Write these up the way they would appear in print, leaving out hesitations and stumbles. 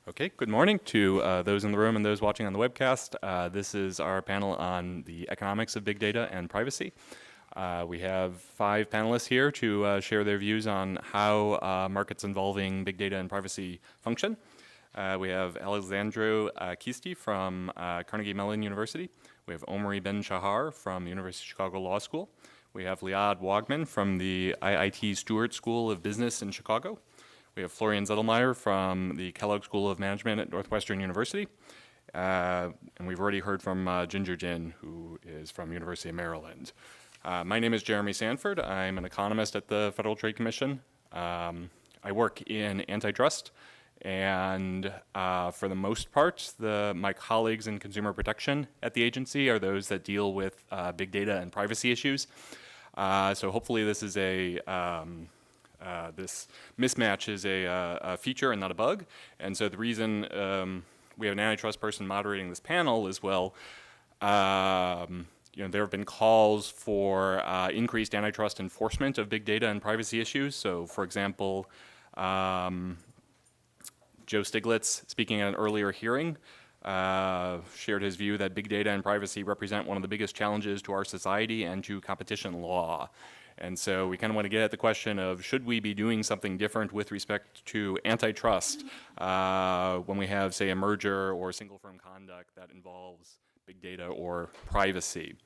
Okay, good morning to those in the room and those watching on the webcast. This is our panel on the economics of big data and privacy. We have 5 panelists here to share their views on how markets involving big data and privacy function. We have Alessandro Acquisti from Carnegie Mellon University. We have Omri Ben-Shahar from the University of Chicago Law School. We have Liad Wagman from the IIT Stewart School of Business in Chicago. We have Florian Zettelmeyer from the Kellogg School of Management at Northwestern University. And we've already heard from Ginger Jin, who is from University of Maryland. My name is Jeremy Sanford. I'm an economist at the Federal Trade Commission. I work in antitrust, and for the most part, my colleagues in consumer protection at the agency are those that deal with big data and privacy issues. So hopefully this is this mismatch is a feature and not a bug. And so the reason we have an antitrust person moderating this panel is, well, there have been calls for increased antitrust enforcement of big data and privacy issues. So, for example, Joe Stiglitz, speaking at an earlier hearing, shared his view that big data and privacy represent one of the biggest challenges to our society and to competition law. And so we kind of want to get at the question of, should we be doing something different with respect to antitrust when we have, say, a merger or single firm conduct that involves big data or privacy.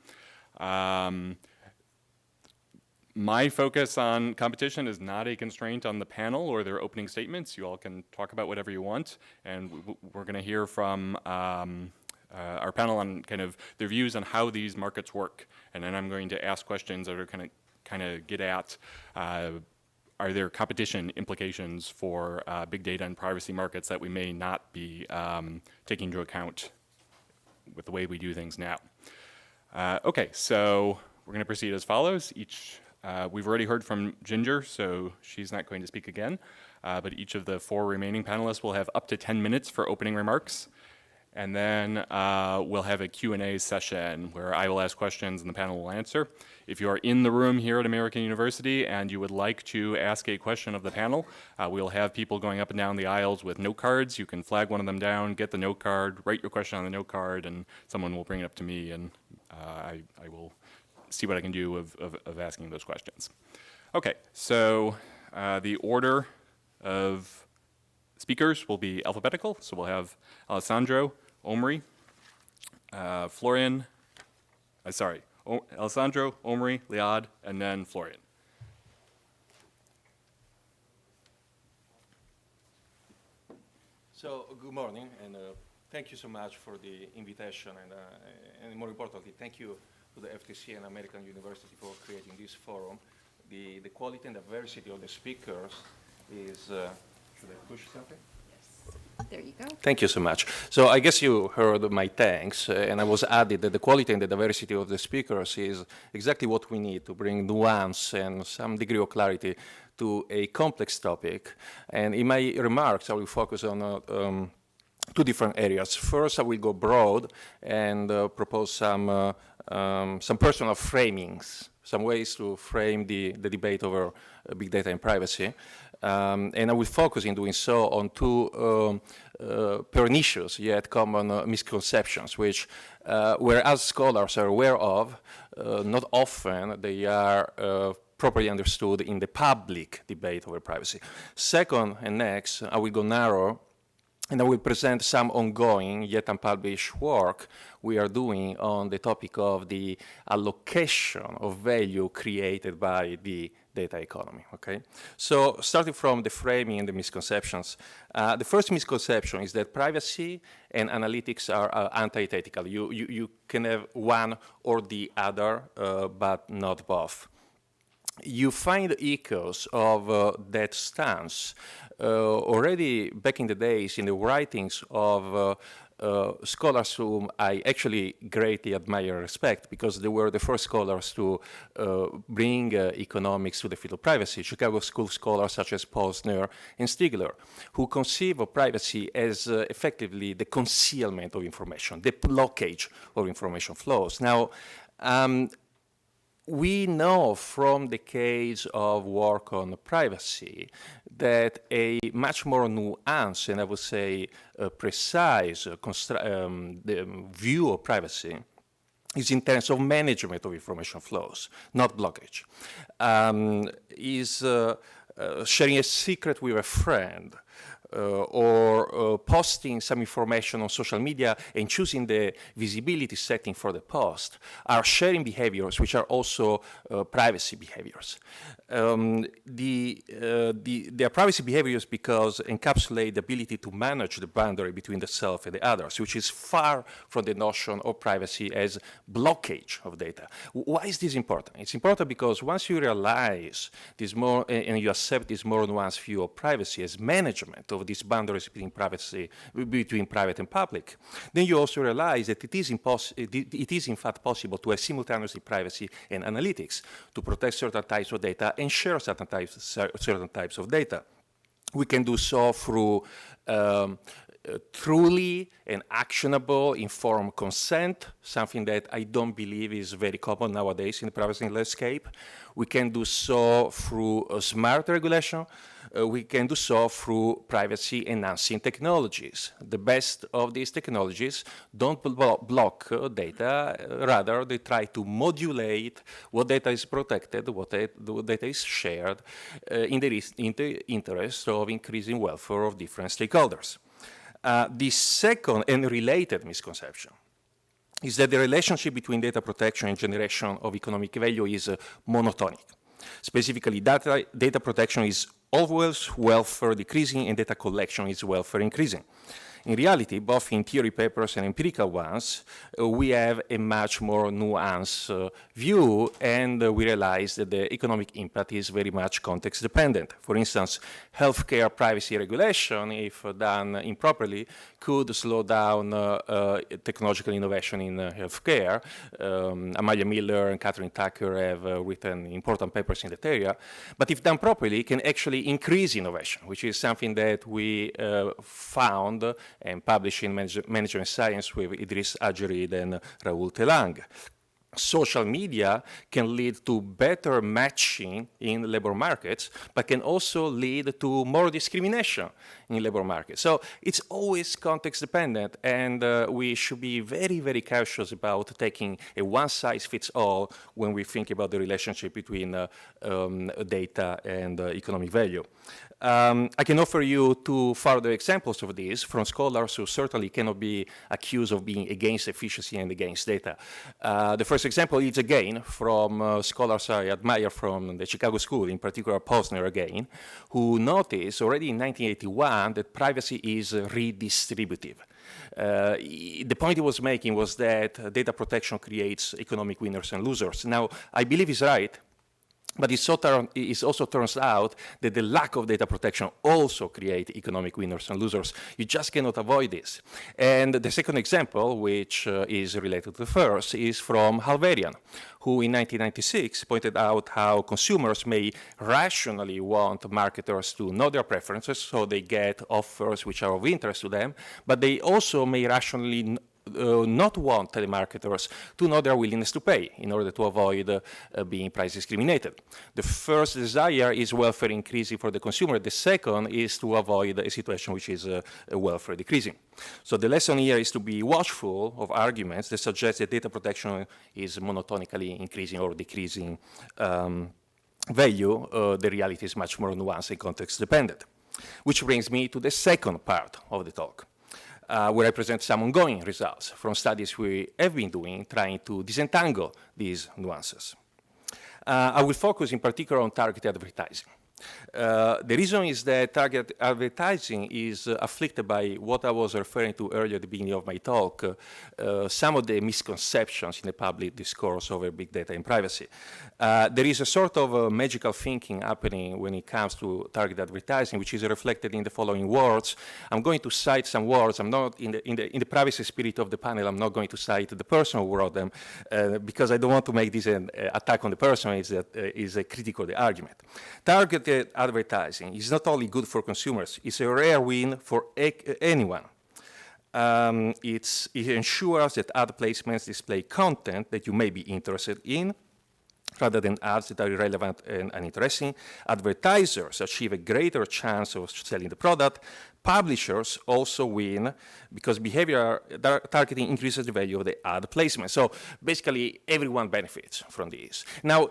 My focus on competition is not a constraint on the panel or their opening statements. You all can talk about whatever you want, and we're going to hear from our panel on kind of their views on how these markets work. And then I'm going to ask questions that are kind of get at, are there competition implications for big data and privacy markets that we may not be taking into account with the way we do things now. Okay, so we're going to proceed as follows. We've already heard from Ginger, so she's not going to speak again, but each of the 4 remaining panelists will have up to 10 minutes for opening remarks. And then we'll have a Q&A session where I will ask questions and the panel will answer. If you are in the room here at American University and you would like to ask a question of the panel, we'll have people going up and down the aisles with note cards. You can flag one of them down, get the note card, write your question on the note card, and someone will bring it up to me, and I will see what I can do of asking those questions. Okay, so the order of speakers will be alphabetical, so we'll have Alessandro, Omri, Alessandro, Omri, Liad, and then Florian. So good morning, and thank you so much for the invitation, and more importantly, thank you to the FTC and American University for creating this forum. The quality and diversity of the speakers is, should I push something? There you go. Thank you so much. So I guess you heard my thanks, and I was added that the quality and the diversity of the speakers is exactly what we need to bring nuance and some degree of clarity to a complex topic. And in my remarks, I will focus on 2 different areas. First, I will go broad and propose some personal framings, some ways to frame the debate over big data and privacy. And I will focus in doing so on 2 pernicious yet common misconceptions, which, whereas scholars are aware of, not often they are properly understood in the public debate over privacy. Second, and next, I will go narrow, and I will present some ongoing yet unpublished work we are doing on the topic of the allocation of value created by the data economy, okay? So starting from the framing and the misconceptions, the first misconception is that privacy and analytics are antithetical. You can have one or the other, but not both. You find echoes of that stance already back in the days in the writings of scholars whom I actually greatly admire and respect, because they were the first scholars to bring economics to the field of privacy. Chicago School scholars such as Posner and Stigler, who conceive of privacy as effectively the concealment of information, the blockage of information flows. Now, we know from decades of work on privacy that a much more nuanced and I would say precise the view of privacy is in terms of management of information flows, not blockage. Is sharing a secret with a friend or posting some information on social media and choosing the visibility setting for the post are sharing behaviors which are also privacy behaviors. They are privacy behaviors because encapsulate the ability to manage the boundary between the self and the others, which is far from the notion of privacy as blockage of data. Why is this important? It's important because once you realize this more and you accept this more nuanced view of privacy as management of these boundaries between between private and public, then you also realize that it is in fact possible to have simultaneously privacy and analytics to protect certain types of data and share certain types of data. We can do so through truly and actionable informed consent, something that I don't believe is very common nowadays in the privacy landscape. We can do so through smart regulation. We can do so through privacy-enhancing technologies. The best of these technologies don't block data, rather they try to modulate what data is protected, what data is shared in the interest of increasing welfare of different stakeholders. The second and related misconception is that the relationship between data protection and generation of economic value is monotonic. Specifically, data protection is always welfare decreasing and data collection is welfare increasing. In reality, both in theory papers and empirical ones, we have a much more nuanced view, and we realize that the economic impact is very much context dependent. For instance, healthcare privacy regulation, if done improperly, could slow down technological innovation in healthcare. Amalia Miller and Catherine Tucker have written important papers in that area. But if done properly, it can actually increase innovation, which is something that we found and published in Management Science with Idriss Adjerid and Raoul Telang. Social media can lead to better matching in labor markets, but can also lead to more discrimination in labor markets. So it's always context dependent, and we should be very, very cautious about taking a one-size-fits-all when we think about the relationship between data and economic value. I can offer you two further examples of this from scholars who certainly cannot be accused of being against efficiency and against data. The first example is again from scholars I admire from the Chicago School, in particular Posner again, who noticed already in 1981 that privacy is redistributive. The point he was making was that data protection creates economic winners and losers. Now, I believe he's right, but it also turns out that the lack of data protection also creates economic winners and losers. You just cannot avoid this. And the second example, which is related to the first, is from Halverian, who in 1996 pointed out how consumers may rationally want marketers to know their preferences, so they get offers which are of interest to them, but they also may rationally not want telemarketers to know their willingness to pay in order to avoid being price discriminated. The first desire is welfare increasing for the consumer. The second is to avoid a situation which is welfare decreasing. So the lesson here is to be watchful of arguments that suggest that data protection is monotonically increasing or decreasing value. The reality is much more nuanced and context dependent. Which brings me to the second part of the talk, where I present some ongoing results from studies we have been doing trying to disentangle these nuances. I will focus in particular on targeted advertising. The reason is that targeted advertising is afflicted by what I was referring to earlier at the beginning of my talk, some of the misconceptions in the public discourse over big data and privacy. There is a sort of magical thinking happening when it comes to targeted advertising, which is reflected in the following words. I'm going to cite some words. I'm not, in the privacy spirit of the panel, I'm not going to cite the person who wrote them, because I don't want to make this an attack on the person. It's a critical of the argument. Targeted advertising is not only good for consumers, it's a rare win for anyone. It ensures that ad placements display content that you may be interested in. rather than ads that are irrelevant and uninteresting. Advertisers achieve a greater chance of selling the product. Publishers also win because behavior targeting increases the value of the ad placement. So basically, everyone benefits from this. Now,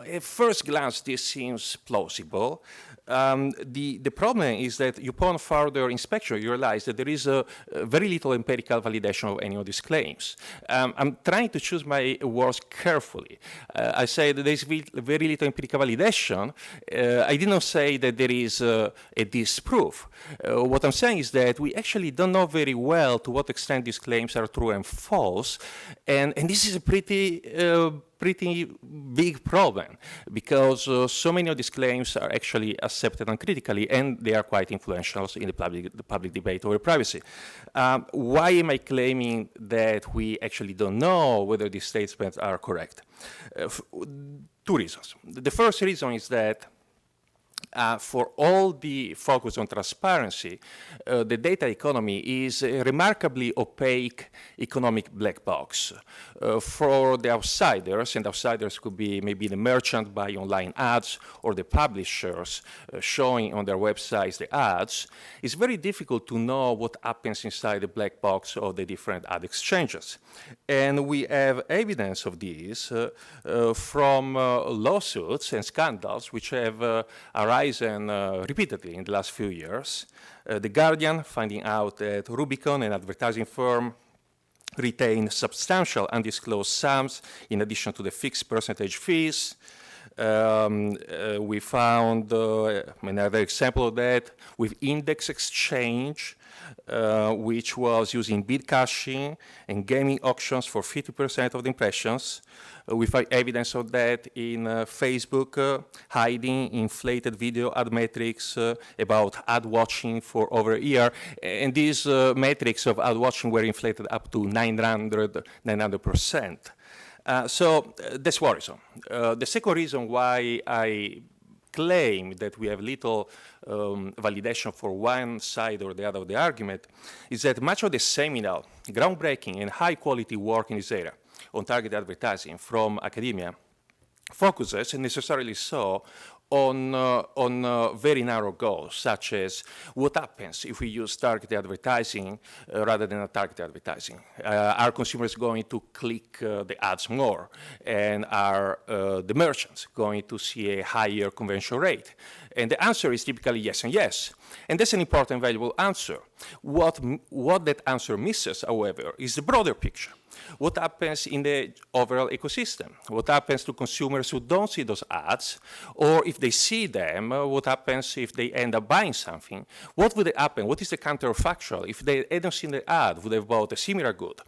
at first glance, this seems plausible. The problem is that upon further inspection, you realize that there is very little empirical validation of any of these claims. I'm trying to choose my words carefully. I say that there is very little empirical validation. I did not say that there is a disproof. What I'm saying is that we actually don't know very well to what extent these claims are true and false, and this is a pretty big problem because so many of these claims are actually accepted uncritically, and they are quite influential in the public debate over privacy. Why am I claiming that we actually don't know whether these statements are correct? Two reasons. The first reason is that for all the focus on transparency, the data economy is a remarkably opaque economic black box. For the outsiders, and outsiders could be maybe the merchant buying online ads or the publishers showing on their websites the ads, it's very difficult to know what happens inside the black box of the different ad exchanges. And we have evidence of this from lawsuits and scandals which have arisen repeatedly in the last few years. The Guardian finding out that Rubicon, an advertising firm, retained substantial undisclosed sums in addition to the fixed percentage fees. We found another example of that with Index Exchange, which was using bid caching and gaming auctions for 50% of the impressions. We find evidence of that in Facebook, hiding inflated video ad metrics about ad watching for over a year. And these metrics of ad watching were inflated up to 900%. So that's worrisome. The second reason why I claim that we have little validation for one side or the other of the argument is that much of the seminal, groundbreaking, and high-quality work in this area on targeted advertising from academia focuses, and necessarily so, on very narrow goals, such as what happens if we use targeted advertising rather than targeted advertising? Are consumers going to click the ads more? And are the merchants going to see a higher conversion rate? And the answer is typically yes and yes. And that's an important, valuable answer. What that answer misses, however, is the broader picture. What happens in the overall ecosystem? What happens to consumers who don't see those ads? Or if they see them, what happens if they end up buying something? What would happen? What is the counterfactual? If they hadn't seen the ad, would they have bought a similar good?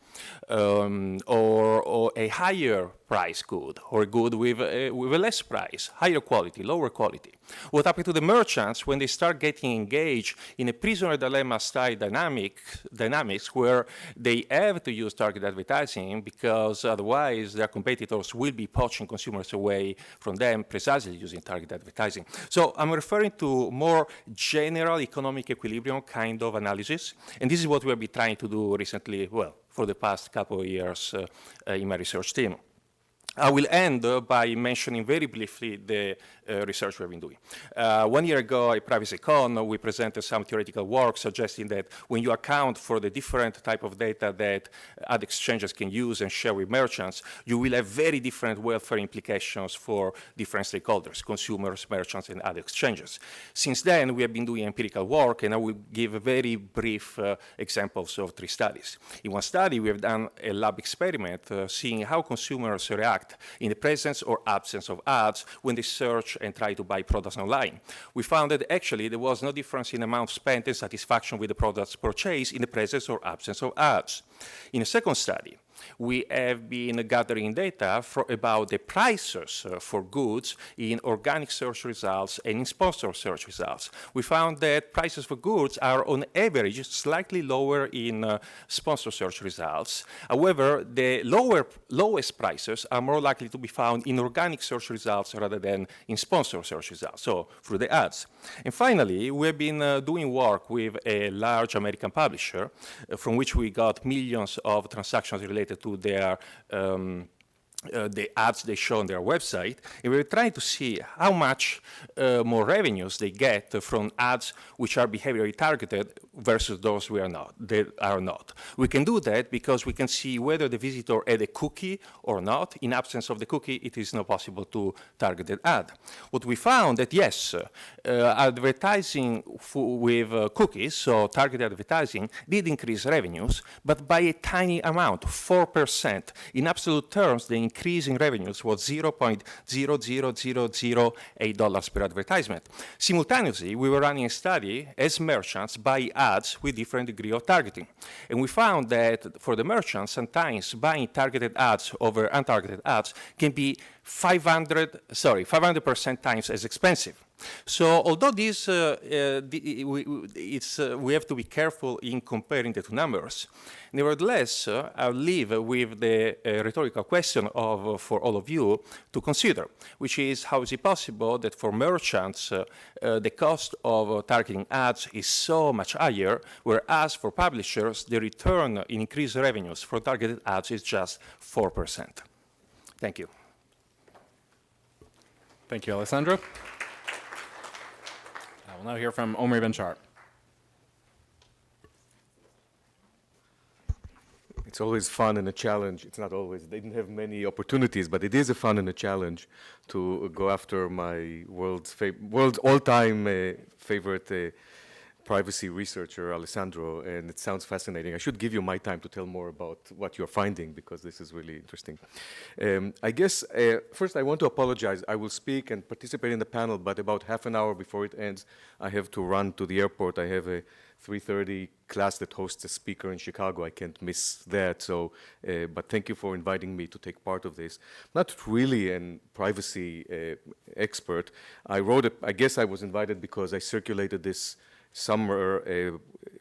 Or a higher price good, or a good with a less price, higher quality, lower quality? What happens to the merchants when they start getting engaged in a prisoner dilemma style dynamics where they have to use targeted advertising because otherwise their competitors will be poaching consumers away from them precisely using targeted advertising? So I'm referring to more general economic equilibrium kind of analysis, and this is what we have been trying to do recently, well, for the past couple of years in my research team. I will end by mentioning very briefly the research we've been doing. 1 year ago at PrivacyCon, we presented some theoretical work suggesting that when you account for the different type of data that ad exchanges can use and share with merchants, you will have very different welfare implications for different stakeholders, consumers, merchants, and ad exchanges. Since then, we have been doing empirical work, and I will give very brief examples of 3 studies. In one study, we have done a lab experiment seeing how consumers react in the presence or absence of ads when they search and try to buy products online. We found that actually there was no difference in amount spent and satisfaction with the products purchased in the presence or absence of ads. In a second study, we have been gathering data about the prices for goods in organic search results and in sponsored search results. We found that prices for goods are on average slightly lower in sponsored search results. However, the lowest prices are more likely to be found in organic search results rather than in sponsored search results, so through the ads. And finally, we have been doing work with a large American publisher from which we got millions of transactions related to their the ads they show on their website, and we're trying to see how much more revenues they get from ads which are behaviorally targeted versus those that are not. We can do that because we can see whether the visitor had a cookie or not. In absence of the cookie, it is not possible to target an ad. What we found that yes, advertising with cookies, so targeted advertising, did increase revenues, but by a tiny amount, 4%. In absolute terms, the increase in revenues was $0.00008 per advertisement. Simultaneously, we were running a study as merchants buy ads with different degree of targeting. And we found that for the merchants, sometimes buying targeted ads over untargeted ads can be 500% times as expensive. So although this, we have to be careful in comparing the two numbers, nevertheless, I'll leave with the rhetorical question for all of you to consider, which is how is it possible that for merchants, the cost of targeting ads is so much higher, whereas for publishers, the return in increased revenues for targeted ads is just 4%. Thank you. Thank you, Alessandro. We'll now hear from Omri Ben-Shahar. It's always fun and a challenge. It's not always. They didn't have many opportunities, but it is a fun and a challenge to go after my world's all-time favorite privacy researcher, Alessandro, and it sounds fascinating. I should give you my time to tell more about what you're finding, because this is really interesting. I guess, first I want to apologize. I will speak and participate in the panel, but about half an hour before it ends, I have to run to the airport. I have a 3:30 class that hosts a speaker in Chicago. I can't miss that, so, but thank you for inviting me to take part of this. Not really a privacy expert. I guess I was invited because I circulated this summer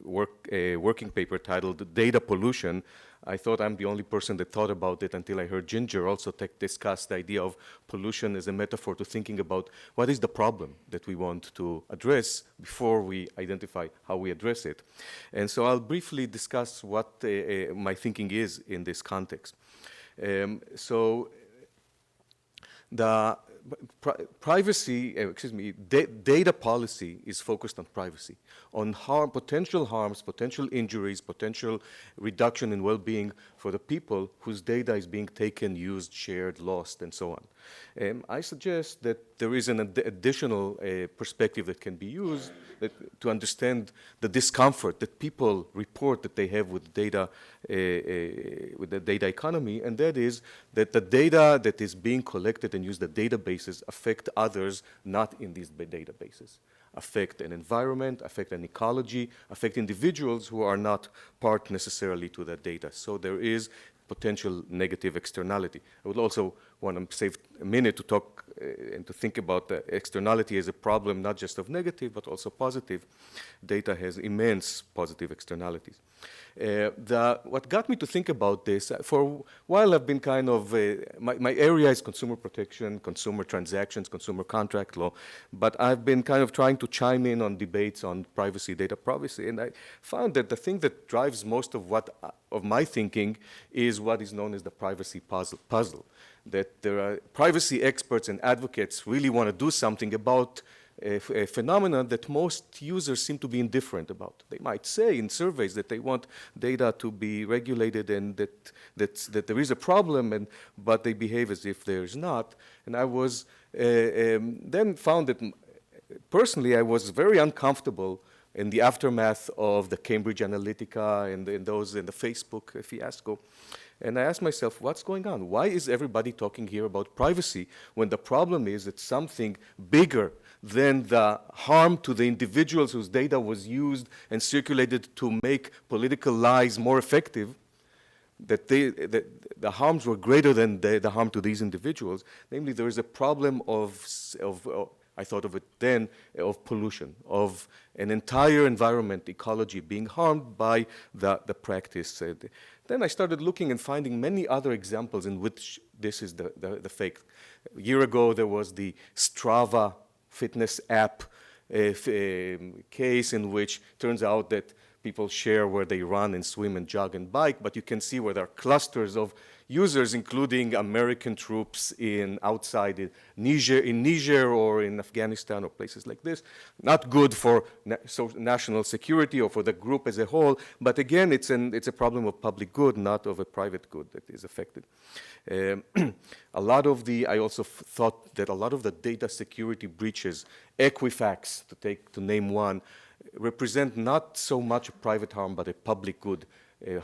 working paper titled Data Pollution. I thought I'm the only person that thought about it until I heard Ginger also discuss the idea of pollution as a metaphor to thinking about what is the problem that we want to address before we identify how we address it. And so I'll briefly discuss what my thinking is in this context. So the data policy is focused on privacy, on potential harms, potential injuries, potential reduction in well-being for the people whose data is being taken, used, shared, lost, and so on. I suggest that there is an additional perspective that can be used to understand the discomfort that people report that they have with data, with the data economy, and that is that the data that is being collected and used, the databases, affect others not in these databases, affect an environment, affect an ecology, affect individuals who are not part necessarily to that data. So there is potential negative externality. I would also want to save a minute to talk and to think about the externality as a problem, not just of negative, but also positive. Data has immense positive externalities. What got me to think about this, for a while I've been kind of, my area is consumer protection, consumer transactions, consumer contract law, but I've been kind of trying to chime in on debates on privacy, data privacy, and I found that the thing that drives most of my thinking is what is known as the privacy puzzle. That there are privacy experts and advocates really want to do something about a phenomenon that most users seem to be indifferent about. They might say in surveys that they want data to be regulated and that there is a problem, but they behave as if there is not. And I was then found that personally I was very uncomfortable in the aftermath of the Cambridge Analytica and the Facebook fiasco. And I asked myself, what's going on? Why is everybody talking here about privacy when the problem is that something bigger than the harm to the individuals whose data was used and circulated to make political lies more effective, that the harms were greater than the harm to these individuals? Namely, there is a problem I thought of it then, of pollution, of an entire environment, ecology being harmed by the practice. Then I started looking and finding many other examples in which this is the fake. A year ago, there was the Strava fitness app case in which turns out that people share where they run and swim and jog and bike, but you can see where there are clusters of users, including American troops outside Niger or in Afghanistan or places like this. Not good for national security or for the group as a whole, but again, it's a problem of public good, not of a private good that is affected. I also thought that a lot of the data security breaches, Equifax, to name one, represent not so much a private harm, but a public good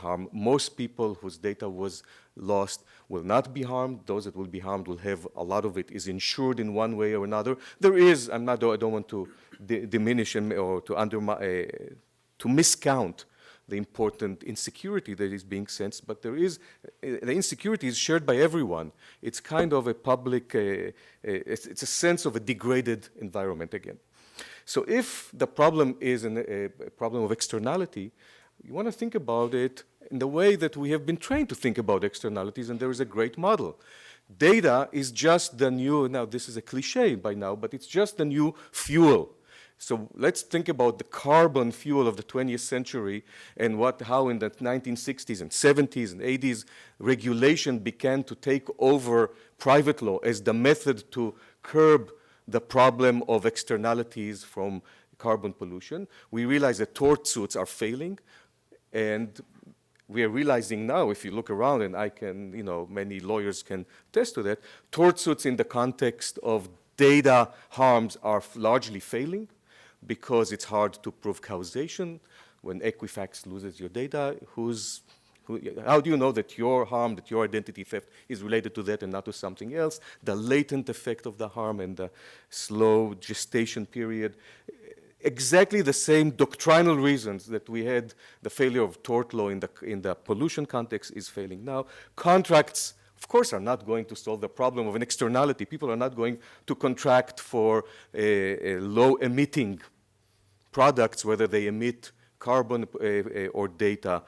harm. Most people whose data was lost will not be harmed. Those that will be harmed will have a lot of it is insured in one way or another. There is, I don't want to diminish or to to miscount the important insecurity that is being sensed, but there is, the insecurity is shared by everyone. It's kind of a public, it's a sense of a degraded environment again. So if the problem is a problem of externality, you want to think about it in the way that we have been trained to think about externalities, and there is a great model. Data is just the new, now this is a cliche by now, but it's just the new fuel. So let's think about the carbon fuel of the 20th century and how in the 1960s and 70s and 80s regulation began to take over private law as the method to curb the problem of externalities from carbon pollution. We realize that tort suits are failing, and we are realizing now, if you look around, and many lawyers can attest to that, tort suits in the context of data harms are largely failing because it's hard to prove causation. When Equifax loses your data, how do you know that your harm, that your identity theft is related to that and not to something else? The latent effect of the harm and the slow gestation period. Exactly the same doctrinal reasons that we had the failure of tort law in the pollution context is failing now. Contracts, of course, are not going to solve the problem of an externality. People are not going to contract for low-emitting products, whether they emit carbon or data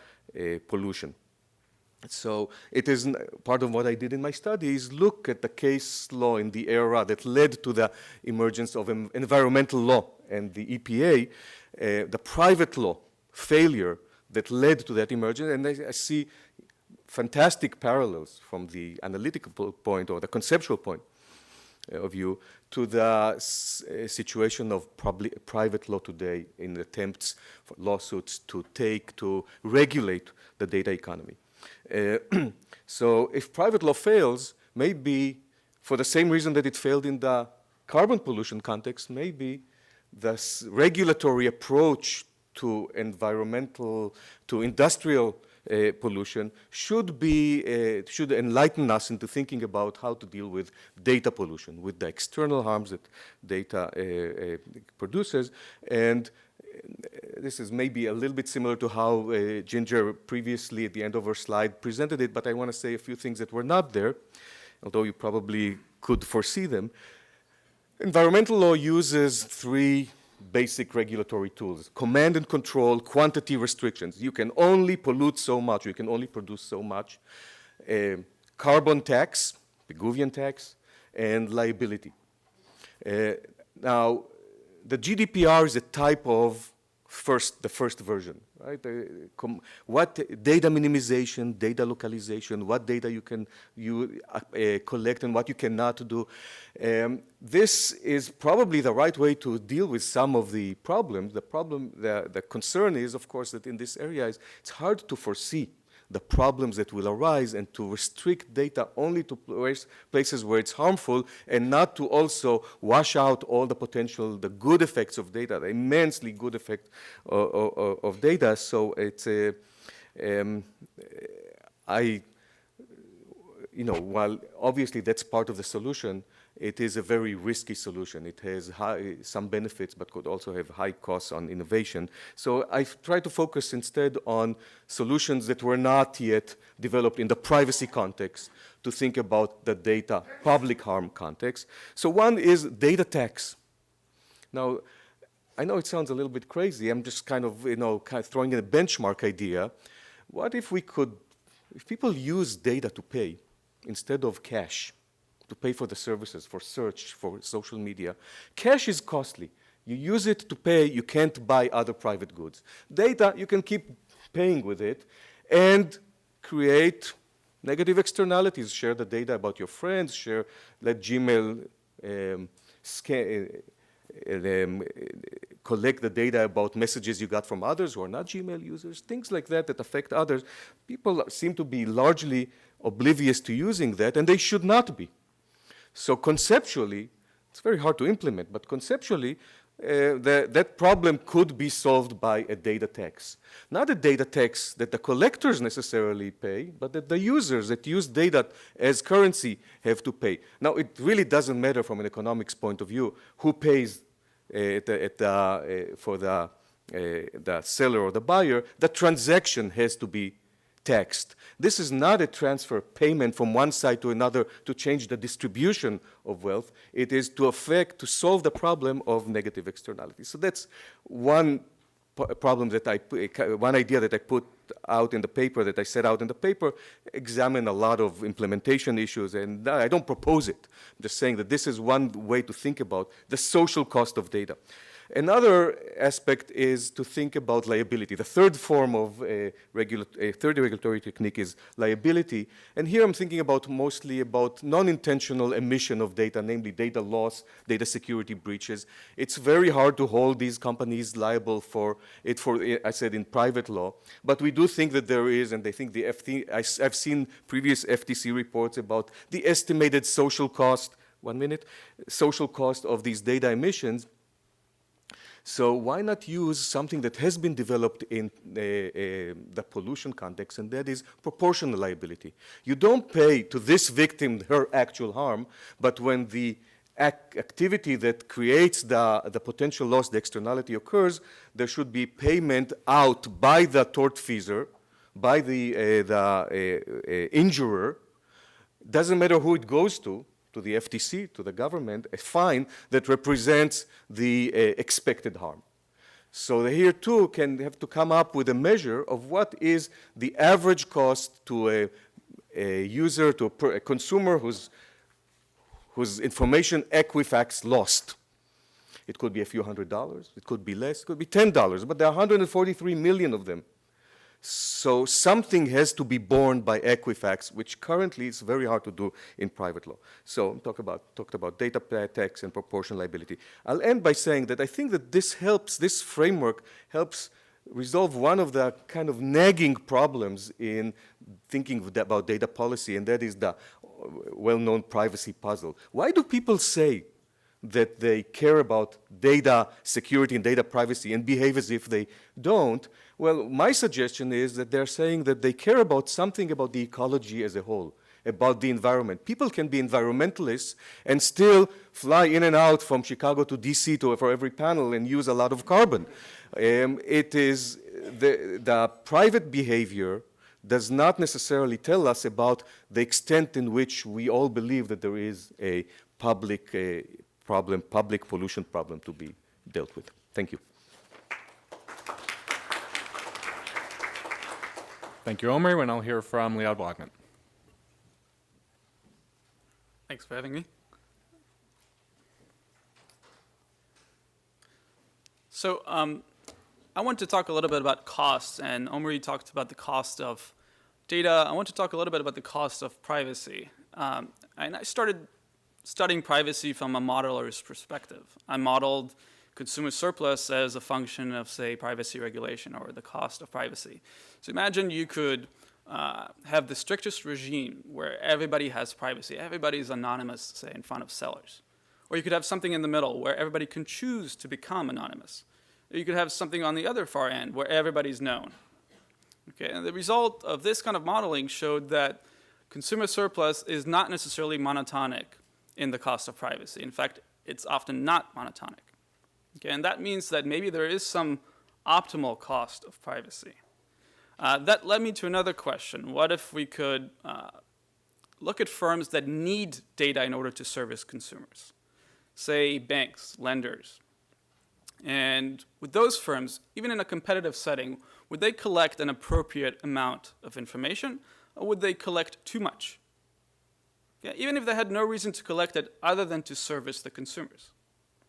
pollution. So it is part of what I did in my study is look at the case law in the era that led to the emergence of environmental law and the EPA, the private law failure that led to that emergence, and I see fantastic parallels from the analytical point or the conceptual point of view to the situation of private law today in attempts for lawsuits to regulate the data economy. So if private law fails, maybe for the same reason that it failed in the carbon pollution context, maybe the regulatory approach to industrial pollution should enlighten us into thinking about how to deal with data pollution, with the external harms that data produces. And this is maybe a little bit similar to how Ginger previously at the end of her slide presented it, but I want to say a few things that were not there, although you probably could foresee them. Environmental law uses three basic regulatory tools: command and control, quantity restrictions. You can only pollute so much, you can only produce so much. Carbon tax, Pigouvian tax, and liability. Now, the GDPR is a type of the first version, right? What data minimization, data localization, what data you can collect and what you cannot do. This is probably the right way to deal with some of the problems. The concern is, of course, that in this area, it's hard to foresee the problems that will arise and to restrict data only to places where it's harmful and not to also wash out all the potential, the good effects of data, the immensely good effect of data. So it's while obviously that's part of the solution, it is a very risky solution. It has some benefits, but could also have high costs on innovation. So I've tried to focus instead on solutions that were not yet developed in the privacy context to think about the data public harm context. So one is data tax. Now, I know it sounds a little bit crazy. I'm just kind of throwing in a benchmark idea. What if people use data to pay instead of cash? To pay for the services, for search, for social media. Cash is costly. You use it to pay, you can't buy other private goods. Data, you can keep paying with it and create negative externalities. Share the data about your friends, let Gmail collect the data about messages you got from others who are not Gmail users, things like that that affect others. People seem to be largely oblivious to using that, and they should not be. So conceptually, it's very hard to implement, but conceptually, that problem could be solved by a data tax. Not a data tax that the collectors necessarily pay, but that the users that use data as currency have to pay. Now, it really doesn't matter from an economics point of view who pays for the seller or the buyer. The transaction has to be taxed. This is not a transfer payment from one side to another to change the distribution of wealth. It is to solve the problem of negative externalities. So that's one problem one idea that I put out in the paper, that I set out in the paper, examine a lot of implementation issues, and I don't propose it. I'm just saying that this is one way to think about the social cost of data. Another aspect is to think about liability. The third form of third regulatory technique is liability. And here I'm thinking mostly about non-intentional emission of data, namely data loss, data security breaches. It's very hard to hold these companies liable for it, I said, in private law. But we do think that there is, and I think I've seen previous FTC reports about the estimated social cost, social cost of these data emissions. So why not use something that has been developed in the pollution context, and that is proportional liability. You don't pay to this victim her actual harm, but when the activity that creates the potential loss, the externality occurs, there should be payment out by the tortfeasor, by the injurer. Doesn't matter who it goes to the FTC, to the government, a fine that represents the expected harm. So here too have to come up with a measure of what is the average cost to a user, to a consumer whose information Equifax lost. It could be a few $100s, it could be less, it could be $10, but there are 143 million of them. So something has to be borne by Equifax, which currently is very hard to do in private law. So talked about data tax and proportional liability. I'll end by saying that I think that this framework helps resolve one of the kind of nagging problems in thinking about data policy, and that is the well-known privacy puzzle. Why do people say that they care about data security and data privacy and behave as if they don't? Well, my suggestion is that they're saying that they care about something about the ecology as a whole, about the environment. People can be environmentalists and still fly in and out from Chicago to DC for every panel and use a lot of carbon. It is the private behavior does not necessarily tell us about the extent in which we all believe that there is a public pollution problem to be dealt with. Thank you. Thank you, Omri. And I'll hear from Liad Wagman. Thanks for having me. So I want to talk a little bit about costs, and Omri talked about the cost of data. I want to talk a little bit about the cost of privacy. And I started studying privacy from a modeler's perspective. I modeled consumer surplus as a function of, say, privacy regulation or the cost of privacy. So imagine you could have the strictest regime where everybody has privacy, everybody's anonymous, say, in front of sellers. Or you could have something in the middle where everybody can choose to become anonymous. Or you could have something on the other far end where everybody's known. Okay, and the result of this kind of modeling showed that consumer surplus is not necessarily monotonic in the cost of privacy. In fact, it's often not monotonic. Okay, and that means that maybe there is some optimal cost of privacy. That led me to another question. What if we could look at firms that need data in order to service consumers? Say banks, lenders. And with those firms, even in a competitive setting, would they collect an appropriate amount of information, or would they collect too much? Yeah, even if they had no reason to collect it other than to service the consumers.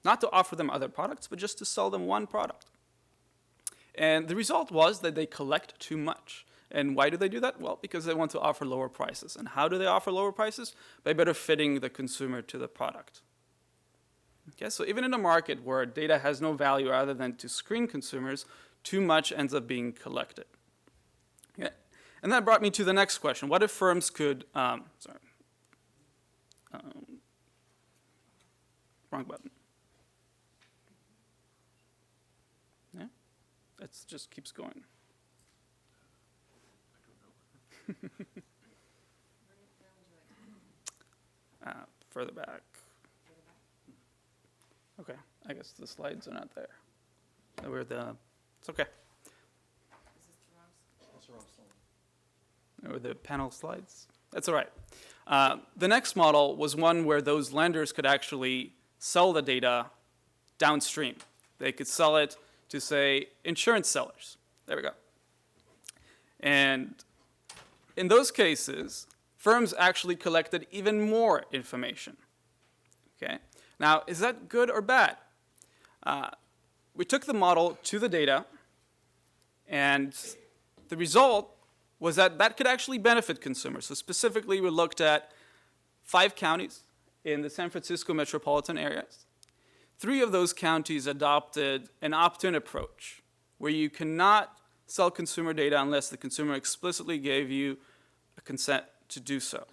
not to offer them other products, but just to sell them one product. And the result was that they collect too much. And why do they do that? Well, because they want to offer lower prices. And how do they offer lower prices? By better fitting the consumer to the product. Okay, so even in a market where data has no value other than to screen consumers, too much ends up being collected. Okay. And that brought me to the next question. What if firms could, wrong button. Yeah, it just keeps going. Further back. Okay, I guess the slides are not there. It's okay. Or the panel slides. That's all right. The next model was one where those lenders could actually sell the data downstream. They could sell it to, say, insurance sellers. There we go. And in those cases, firms actually collected even more information. Okay? Now, is that good or bad? We took the model to the data, and the result was that that could actually benefit consumers. So specifically, we looked at 5 counties in the San Francisco metropolitan areas. 3 of those counties adopted an opt-in approach, where you cannot sell consumer data unless the consumer explicitly gave you a consent to do so.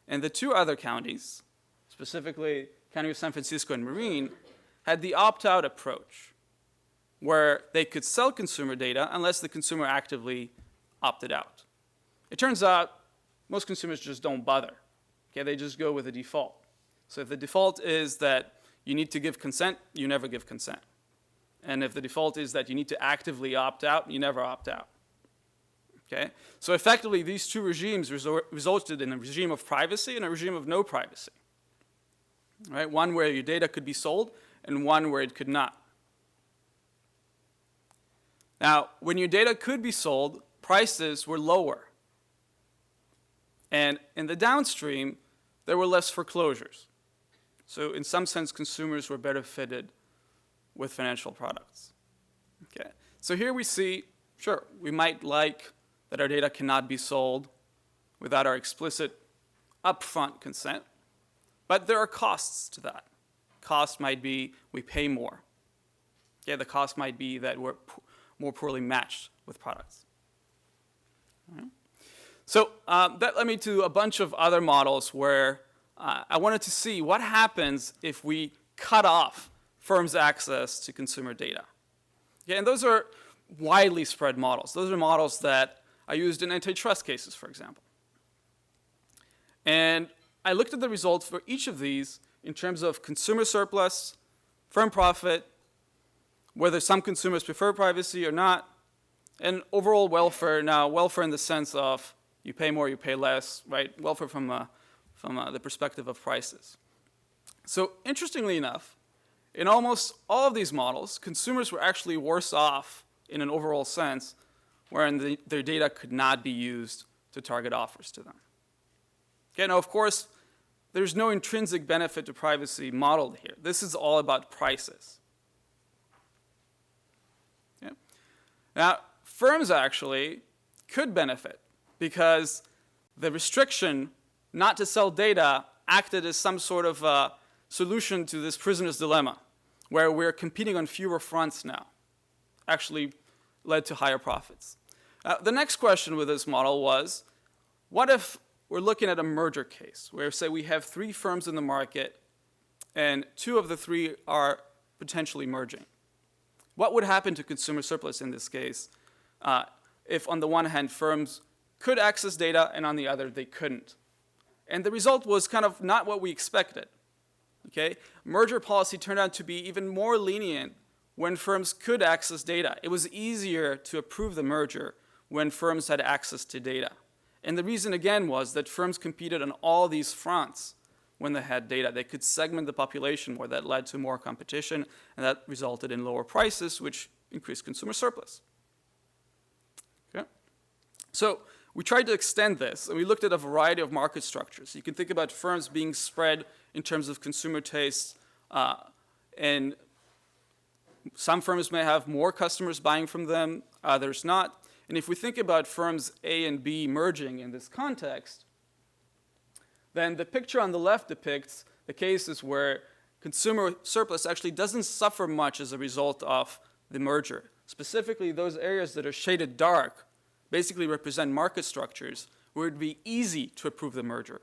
And the 2 other counties, specifically County of San Francisco and Marine, had the opt-out approach, where they could sell consumer data unless the consumer actively opted out. It turns out most consumers just don't bother. Okay, they just go with the default. So if the default is that you need to give consent, you never give consent. And if the default is that you need to actively opt out, you never opt out. Okay? So effectively, these 2 regimes resulted in a regime of privacy and a regime of no privacy. Right? One where your data could be sold and one where it could not. Now, when your data could be sold, prices were lower. And in the downstream, there were less foreclosures. So in some sense, consumers were better fitted with financial products. Okay. So here we see, sure, we might like that our data cannot be sold without our explicit upfront consent, but there are costs to that. Cost might be we pay more. Yeah, the cost might be that we're more poorly matched with products. All right. So that led me to a bunch of other models where I wanted to see what happens if we cut off firms' access to consumer data. Okay, and those are widely spread models. Those are models that are used in antitrust cases, for example. And I looked at the results for each of these in terms of consumer surplus, firm profit, whether some consumers prefer privacy or not, and overall welfare. Now, welfare in the sense of you pay more, you pay less, right? Welfare from the perspective of prices. So interestingly enough, in almost all of these models, consumers were actually worse off in an overall sense, wherein their data could not be used to target offers to them. Okay, now of course, there's no intrinsic benefit to privacy modeled here. This is all about prices. Okay? Now, firms actually could benefit because the restriction not to sell data acted as some sort of a solution to this prisoner's dilemma, where we're competing on fewer fronts now, actually led to higher profits. The next question with this model was, what if we're looking at a merger case, where say we have 3 firms in the market and 2 of the 3 are potentially merging? What would happen to consumer surplus in this case if on the one hand firms could access data and on the other they couldn't? And the result was kind of not what we expected. Okay? Merger policy turned out to be even more lenient when firms could access data. It was easier to approve the merger when firms had access to data. And the reason, again, was that firms competed on all these fronts when they had data. They could segment the population more. That led to more competition, and that resulted in lower prices, which increased consumer surplus. Okay? So we tried to extend this, and we looked at a variety of market structures. You can think about firms being spread in terms of consumer tastes And some firms may have more customers buying from them, others not. And if we think about firms A and B merging in this context, then the picture on the left depicts the cases where consumer surplus actually doesn't suffer much as a result of the merger. Specifically, those areas that are shaded dark basically represent market structures where it would be easy to approve the merger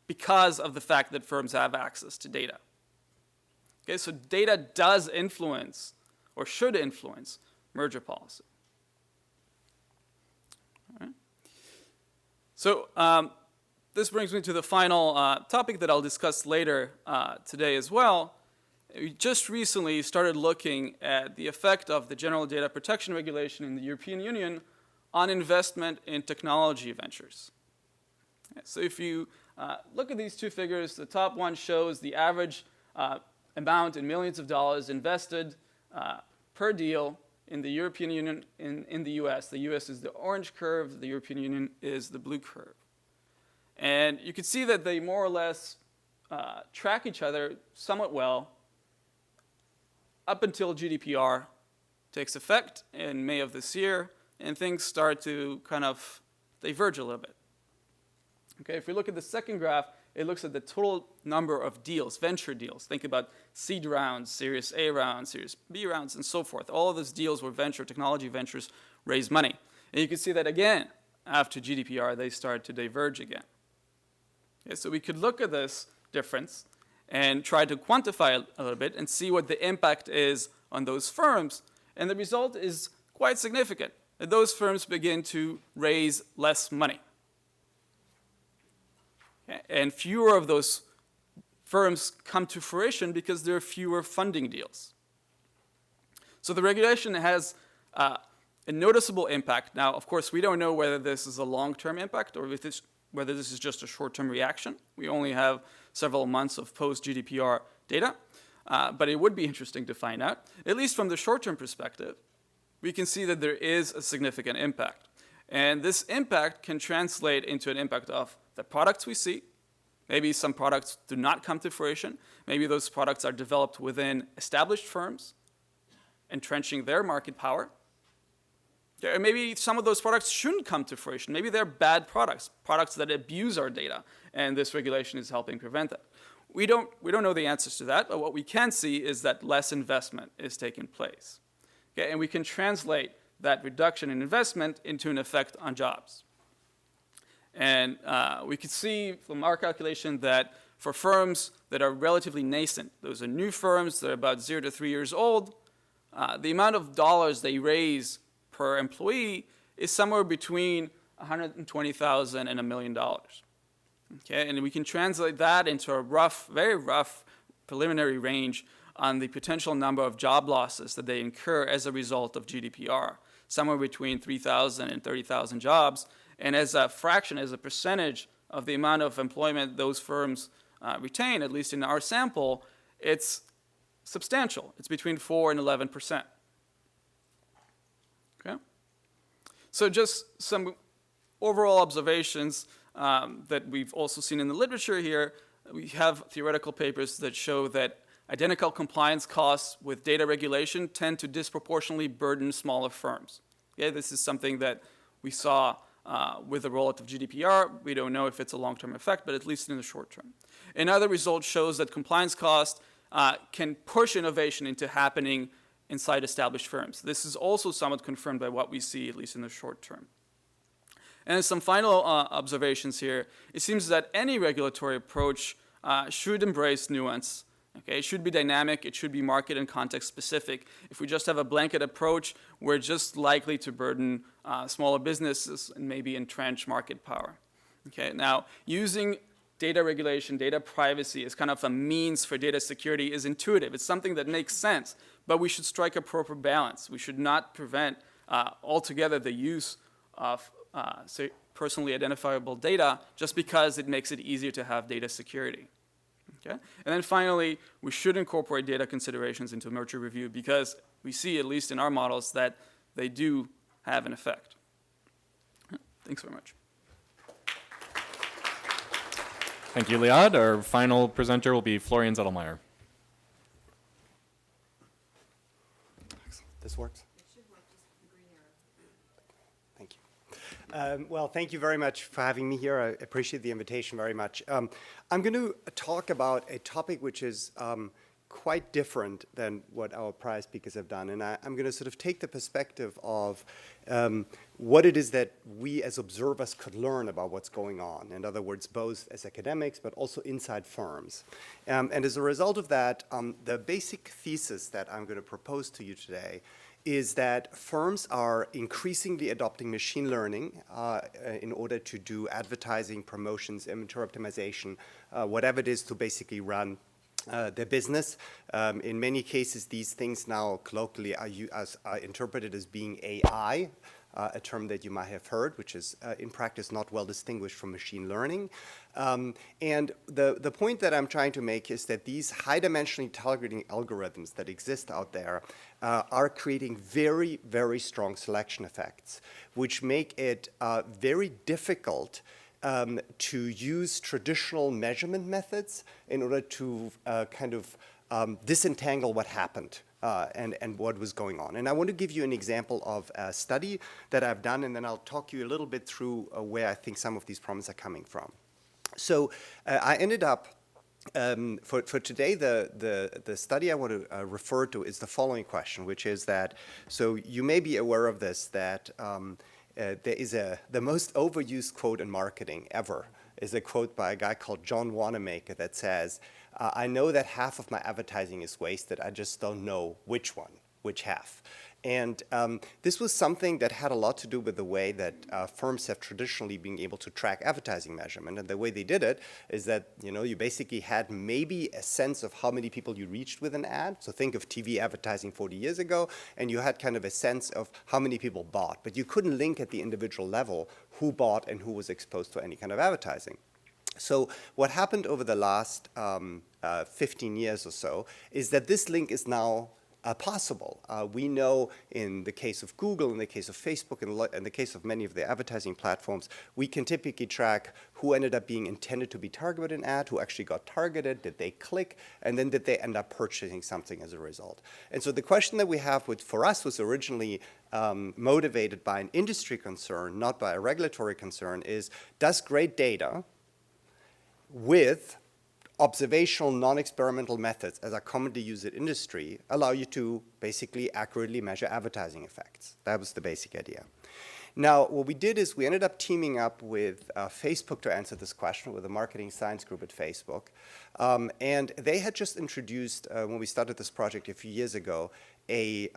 because of the fact that firms have access to data. Okay, so data does influence, or should influence, merger policy. All right. So this brings me to the final topic that I'll discuss later today as well. We just recently started looking at the effect of the General Data Protection Regulation in the European Union on investment in technology ventures. So if you look at these two figures, the top one shows the average amount in millions of dollars invested per deal in the European Union, in the US. The US is the orange curve, the European Union is the blue curve. And you can see that they more or less track each other somewhat well up until GDPR takes effect in May of this year, and things start to kind of diverge a little bit. Okay, if we look at the second graph, it looks at the total number of deals, venture deals. Think about seed rounds, Series A rounds, Series B rounds, and so forth. All of those deals where technology ventures raise money. And you can see that again, after GDPR, they start to diverge again. Okay, so we could look at this difference and try to quantify it a little bit and see what the impact is on those firms. And the result is quite significant. That those firms begin to raise less money. Okay? And fewer of those firms come to fruition because there are fewer funding deals. So the regulation has a noticeable impact. Now, of course, we don't know whether this is a long-term impact or whether this is just a short-term reaction. We only have several months of post-GDPR data, but it would be interesting to find out. At least from the short-term perspective, we can see that there is a significant impact. And this impact can translate into an impact of the products we see. Maybe some products do not come to fruition. Maybe those products are developed within established firms, entrenching their market power. Or maybe some of those products shouldn't come to fruition. Maybe they're bad products, products that abuse our data, and this regulation is helping prevent that. We don't know the answers to that, but what we can see is that less investment is taking place. Okay? And we can translate that reduction in investment into an effect on jobs. And we could see from our calculation that for firms that are relatively nascent, those are new firms that are about 0 to 3 years old, the amount of dollars they raise per employee is somewhere between $120,000 and $1 million. Okay, and we can translate that into a rough, very rough preliminary range on the potential number of job losses that they incur as a result of GDPR, somewhere between 3,000 and 30,000 jobs. And as a fraction, as a percentage of the amount of employment those firms retain, at least in our sample, it's substantial. It's between 4 and 11%. Okay? So just some overall observations that we've also seen in the literature here. We have theoretical papers that show that identical compliance costs with data regulation tend to disproportionately burden smaller firms. Okay? This is something that we saw with the rollout of GDPR. We don't know if it's a long-term effect, but at least in the short term. Another result shows that compliance costs can push innovation into happening inside established firms. This is also somewhat confirmed by what we see, at least in the short term. And some final observations here. It seems that any regulatory approach should embrace nuance. Okay? It should be dynamic. It should be market and context specific. If we just have a blanket approach, we're just likely to burden smaller businesses and maybe entrench market power. Okay? Now, using data regulation, data privacy as kind of a means for data security is intuitive. It's something that makes sense, but we should strike a proper balance. We should not prevent altogether the use of say, personally identifiable data just because it makes it easier to have data security. Okay? And then finally, we should incorporate data considerations into merger review because we see, at least in our models, that they do have an effect. Thanks very much. Thank you, Liad. Our final presenter will be Florian Zettelmeyer. works? Thank you. Well, thank you very much for having me here. I appreciate the invitation very much. I'm going to talk about a topic which is quite different than what our prior speakers have done. And I'm going to sort of take the perspective of what it is that we as observers could learn about what's going on. In other words, both as academics, but also inside firms. And as a result of that, the basic thesis that I'm going to propose to you today is that firms are increasingly adopting machine learning in order to do advertising, promotions, inventory optimization, whatever it is to basically run their business. In many cases, these things now colloquially are interpreted as being AI, a term that you might have heard, which is in practice not well distinguished from machine learning. And the point that I'm trying to make is that these high-dimensionally targeting algorithms that exist out there are creating very, very strong selection effects, which make it very difficult to use traditional measurement methods in order to kind of disentangle what happened and what was going on. And I want to give you an example of a study that I've done, and then I'll talk you a little bit through where I think some of these problems are coming from. So I ended up, for today, the study I want to refer to is the following question, which is that, so you may be aware of this, that there is the most overused quote in marketing ever is a quote by a guy called John Wanamaker that says, I know that half of my advertising is wasted, I just don't know which one, which half. And this was something that had a lot to do with the way that firms have traditionally been able to track advertising measurement. And the way they did it is that, you know, you basically had maybe a sense of how many people you reached with an ad. So think of TV advertising 40 years ago, and you had kind of a sense of how many people bought. But you couldn't link at the individual level who bought and who was exposed to any kind of advertising. So what happened over the last 15 years or so is that this link is now possible. We know in the case of Google, in the case of Facebook, in the case of many of the advertising platforms, we can typically track who ended up being intended to be targeted with an ad, who actually got targeted, did they click, and then did they end up purchasing something as a result. And so the question that we have for us was originally motivated by an industry concern, not by a regulatory concern, is does great data with observational, non-experimental methods, as are commonly used in industry, allow you to basically accurately measure advertising effects. That was the basic idea. Now, what we did is we ended up teaming up with Facebook to answer this question, with the marketing science group at Facebook. And they had just introduced, when we started this project a few years ago, a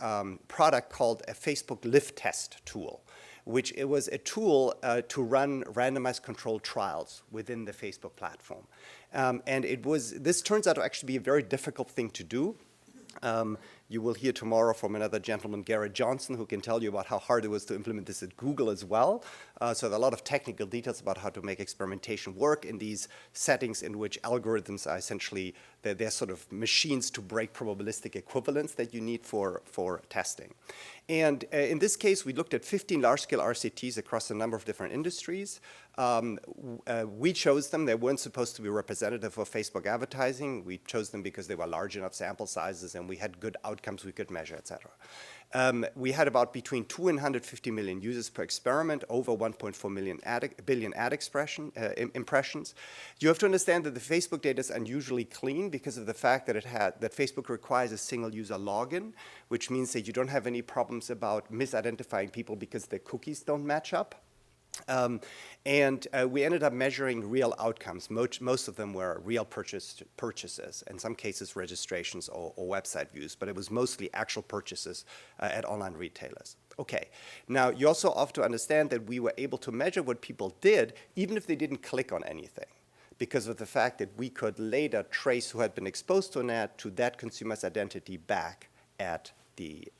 product called a Facebook lift test tool, which it was a tool to run randomized controlled trials within the Facebook platform. And this turns out to actually be a very difficult thing to do. You will hear tomorrow from another gentleman, Garrett Johnson, who can tell you about how hard it was to implement this at Google as well. So there are a lot of technical details about how to make experimentation work in these settings in which algorithms are essentially, they're sort of machines to break probabilistic equivalence that you need for testing. And in this case, we looked at 15 large-scale RCTs across a number of different industries. We chose them. They weren't supposed to be representative of Facebook advertising. We chose them because they were large enough sample sizes and we had good outcomes we could measure, et cetera. We had about between 2 and 150 million users per experiment, over 1.4 billion ad impressions. You have to understand that the Facebook data is unusually clean because of the fact that that Facebook requires a single user login, which means that you don't have any problems about misidentifying people because their cookies don't match up. And we ended up measuring real outcomes. Most of them were real purchases, in some cases registrations or website views, but it was mostly actual purchases at online retailers. Okay, now you also have to understand that we were able to measure what people did even if they didn't click on anything, because of the fact that we could later trace who had been exposed to an ad to that consumer's identity back at the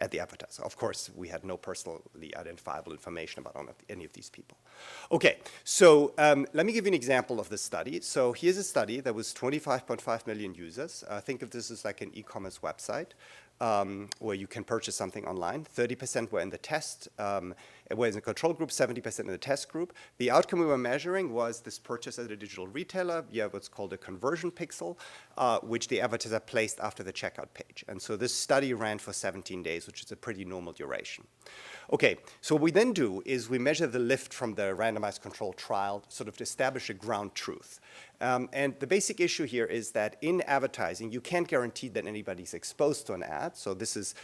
advertiser. Of course, we had no personally identifiable information about any of these people. Okay, so let me give you an example of this study. So here's a study that was 25.5 million users. Think of this as like an e-commerce website where you can purchase something online. 30% were in the test, was in the control group, 70% in the test group. The outcome we were measuring was this purchase at a digital retailer via what's called a conversion pixel, which the advertiser placed after the checkout page. And so this study ran for 17 days, which is a pretty normal duration. Okay, so what we then do is we measure the lift from the randomized control trial, sort of to establish a ground truth. And the basic issue here is that in advertising, you can't guarantee that anybody's exposed to an ad. So this is,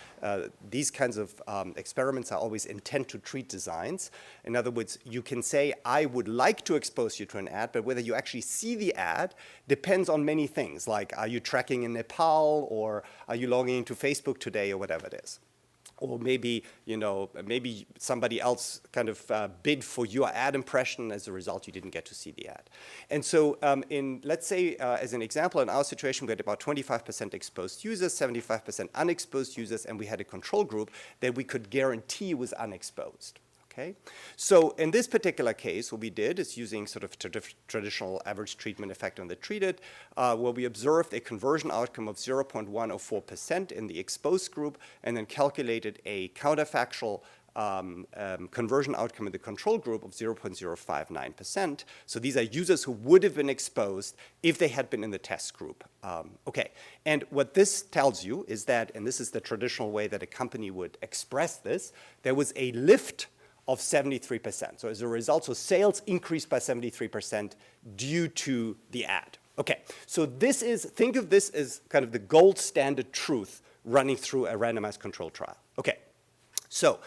these kinds of experiments are always intent to treat designs. In other words, you can say, I would like to expose you to an ad, but whether you actually see the ad depends on many things, like are you tracking in Nepal, or are you logging into Facebook today, or whatever it is. Or maybe, you know, maybe somebody else kind of bid for your ad impression. As a result, you didn't get to see the ad. And so let's say, as an example, in our situation, we had about 25% exposed users, 75% unexposed users, and we had a control group that we could guarantee was unexposed. Okay? So in this particular case, what we did is using sort of traditional average treatment effect on the treated, where we observed a conversion outcome of 0.104% in the exposed group, and then calculated a counterfactual conversion outcome in the control group of 0.059%. So these are users who would have been exposed if they had been in the test group. Okay, and what this tells you is that, and this is the traditional way that a company would express this, there was a lift of 73%. So as a result, so sales increased by 73% due to the ad. Okay, so this is, think of this as kind of the gold standard truth running through a randomized control trial. Okay, so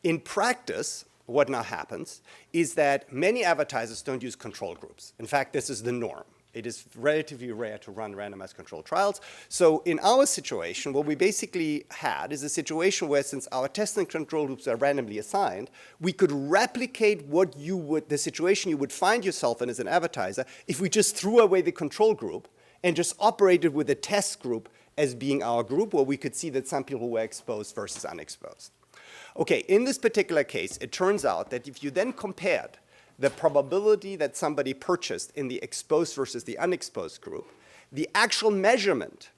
in practice, what now happens is that many advertisers don't use control groups. In fact, this is the norm. It is relatively rare to run randomized controlled trials. So in our situation, what we basically had is a situation where, since our test and control groups are randomly assigned, we could replicate what you would, the situation you would find yourself in as an advertiser if we just threw away the control group and just operated with the test group as being our group, where we could see that some people were exposed versus unexposed. Okay, in this particular case, it turns out that if you then compared the probability that somebody purchased in the exposed versus the unexposed group, the actual measurement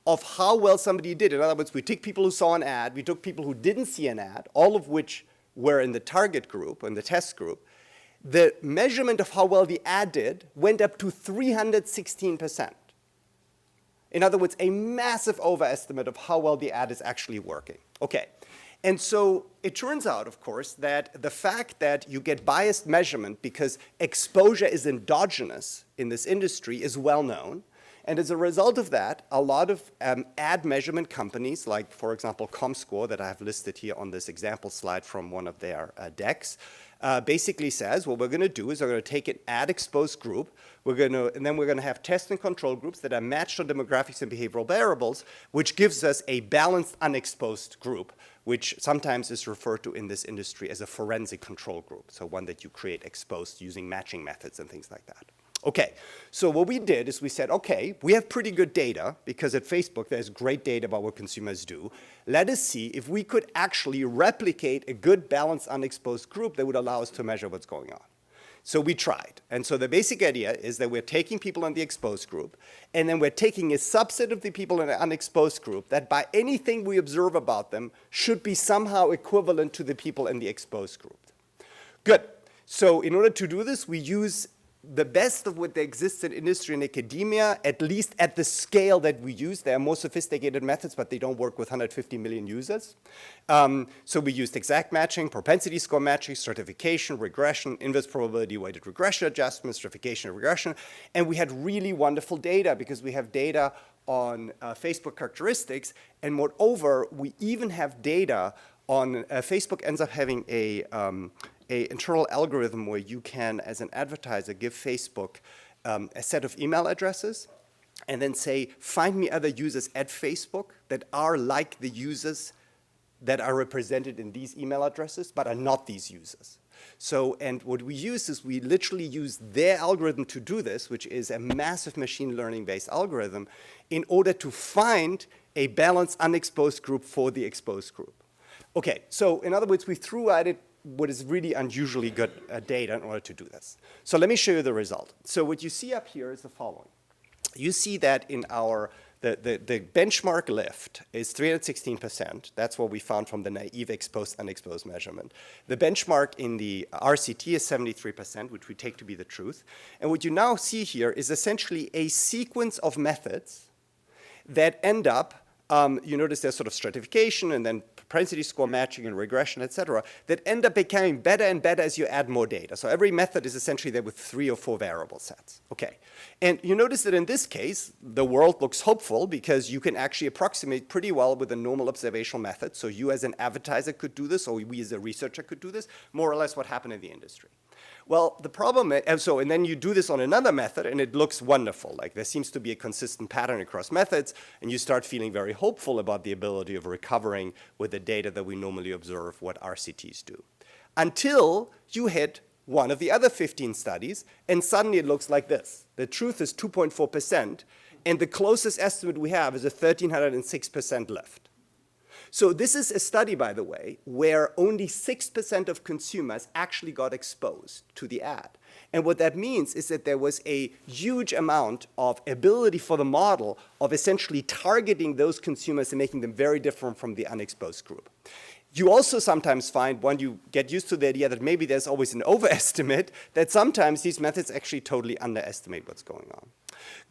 of how well somebody did. In other words, we took people who saw an ad, we took people who didn't see an ad, all of which were in the target group, in the test group. The measurement of how well the ad did went up to 316%. In other words, a massive overestimate of how well the ad is actually working. Okay. And so it turns out, of course, that the fact that you get biased measurement because exposure is endogenous in this industry is well known. And as a result of that, a lot of ad measurement companies, like, for example, ComScore, that I have listed here on this example slide from one of their decks, basically says, what we're going to do is we're going to take an ad-exposed group, and then we're going to have test and control groups that are matched on demographics and behavioral variables, which gives us a balanced unexposed group, which sometimes is referred to in this industry as a forensic control group, so one that you create exposed using matching methods and things like that. Okay, so what we did is we said, okay, we have pretty good data, because at Facebook there's great data about what consumers do. Let us see if we could actually replicate a good balanced unexposed group that would allow us to measure what's going on. So we tried. And so the basic idea is that we're taking people in the exposed group, and then we're taking a subset of the people in the unexposed group that by anything we observe about them should be somehow equivalent to the people in the exposed group. Good. So in order to do this, we use the best of what exists in industry and academia, at least at the scale that we use. There are more sophisticated methods, but they don't work with 150 million users. So we used exact matching, propensity score matching, stratification, regression, inverse probability weighted regression adjustment, stratification, and regression. And we had really wonderful data, because we have data on Facebook characteristics. And moreover, we even have data on Facebook ends up having a internal algorithm where you can, as an advertiser, give Facebook a set of email addresses and then say, find me other users at Facebook that are like the users that are represented in these email addresses, but are not these users. So, and what we use is we literally use their algorithm to do this, which is a massive machine learning-based algorithm, in order to find a balanced unexposed group for the exposed group. Okay, so in other words, we threw at it what is really unusually good data in order to do this. So let me show you the result. So what you see up here is the following. You see that in our The benchmark lift is 316%. That's what we found from the naive exposed unexposed measurement. The benchmark in the RCT is 73%, which we take to be the truth. And what you now see here is essentially a sequence of methods that end up, you notice there's sort of stratification and then propensity score matching and regression, et cetera, that end up becoming better and better as you add more data. So every method is essentially there with 3 or 4 variable sets. Okay. And you notice that in this case, the world looks hopeful because you can actually approximate pretty well with a normal observational method. So you as an advertiser could do this, or we as a researcher could do this, more or less what happened in the industry. Well, the problem is, and then you do this on another method, and it looks wonderful. Like there seems to be a consistent pattern across methods, and you start feeling very hopeful about the ability of recovering with the data that we normally observe what RCTs do. Until you hit one of the other 15 studies, and suddenly it looks like this. The truth is 2.4%, and the closest estimate we have is a 1,306% lift. So this is a study, by the way, where only 6% of consumers actually got exposed to the ad. And what that means is that there was a huge amount of ability for the model of essentially targeting those consumers and making them very different from the unexposed group. You also sometimes find, when you get used to the idea that maybe there's always an overestimate, that sometimes these methods actually totally underestimate what's going on.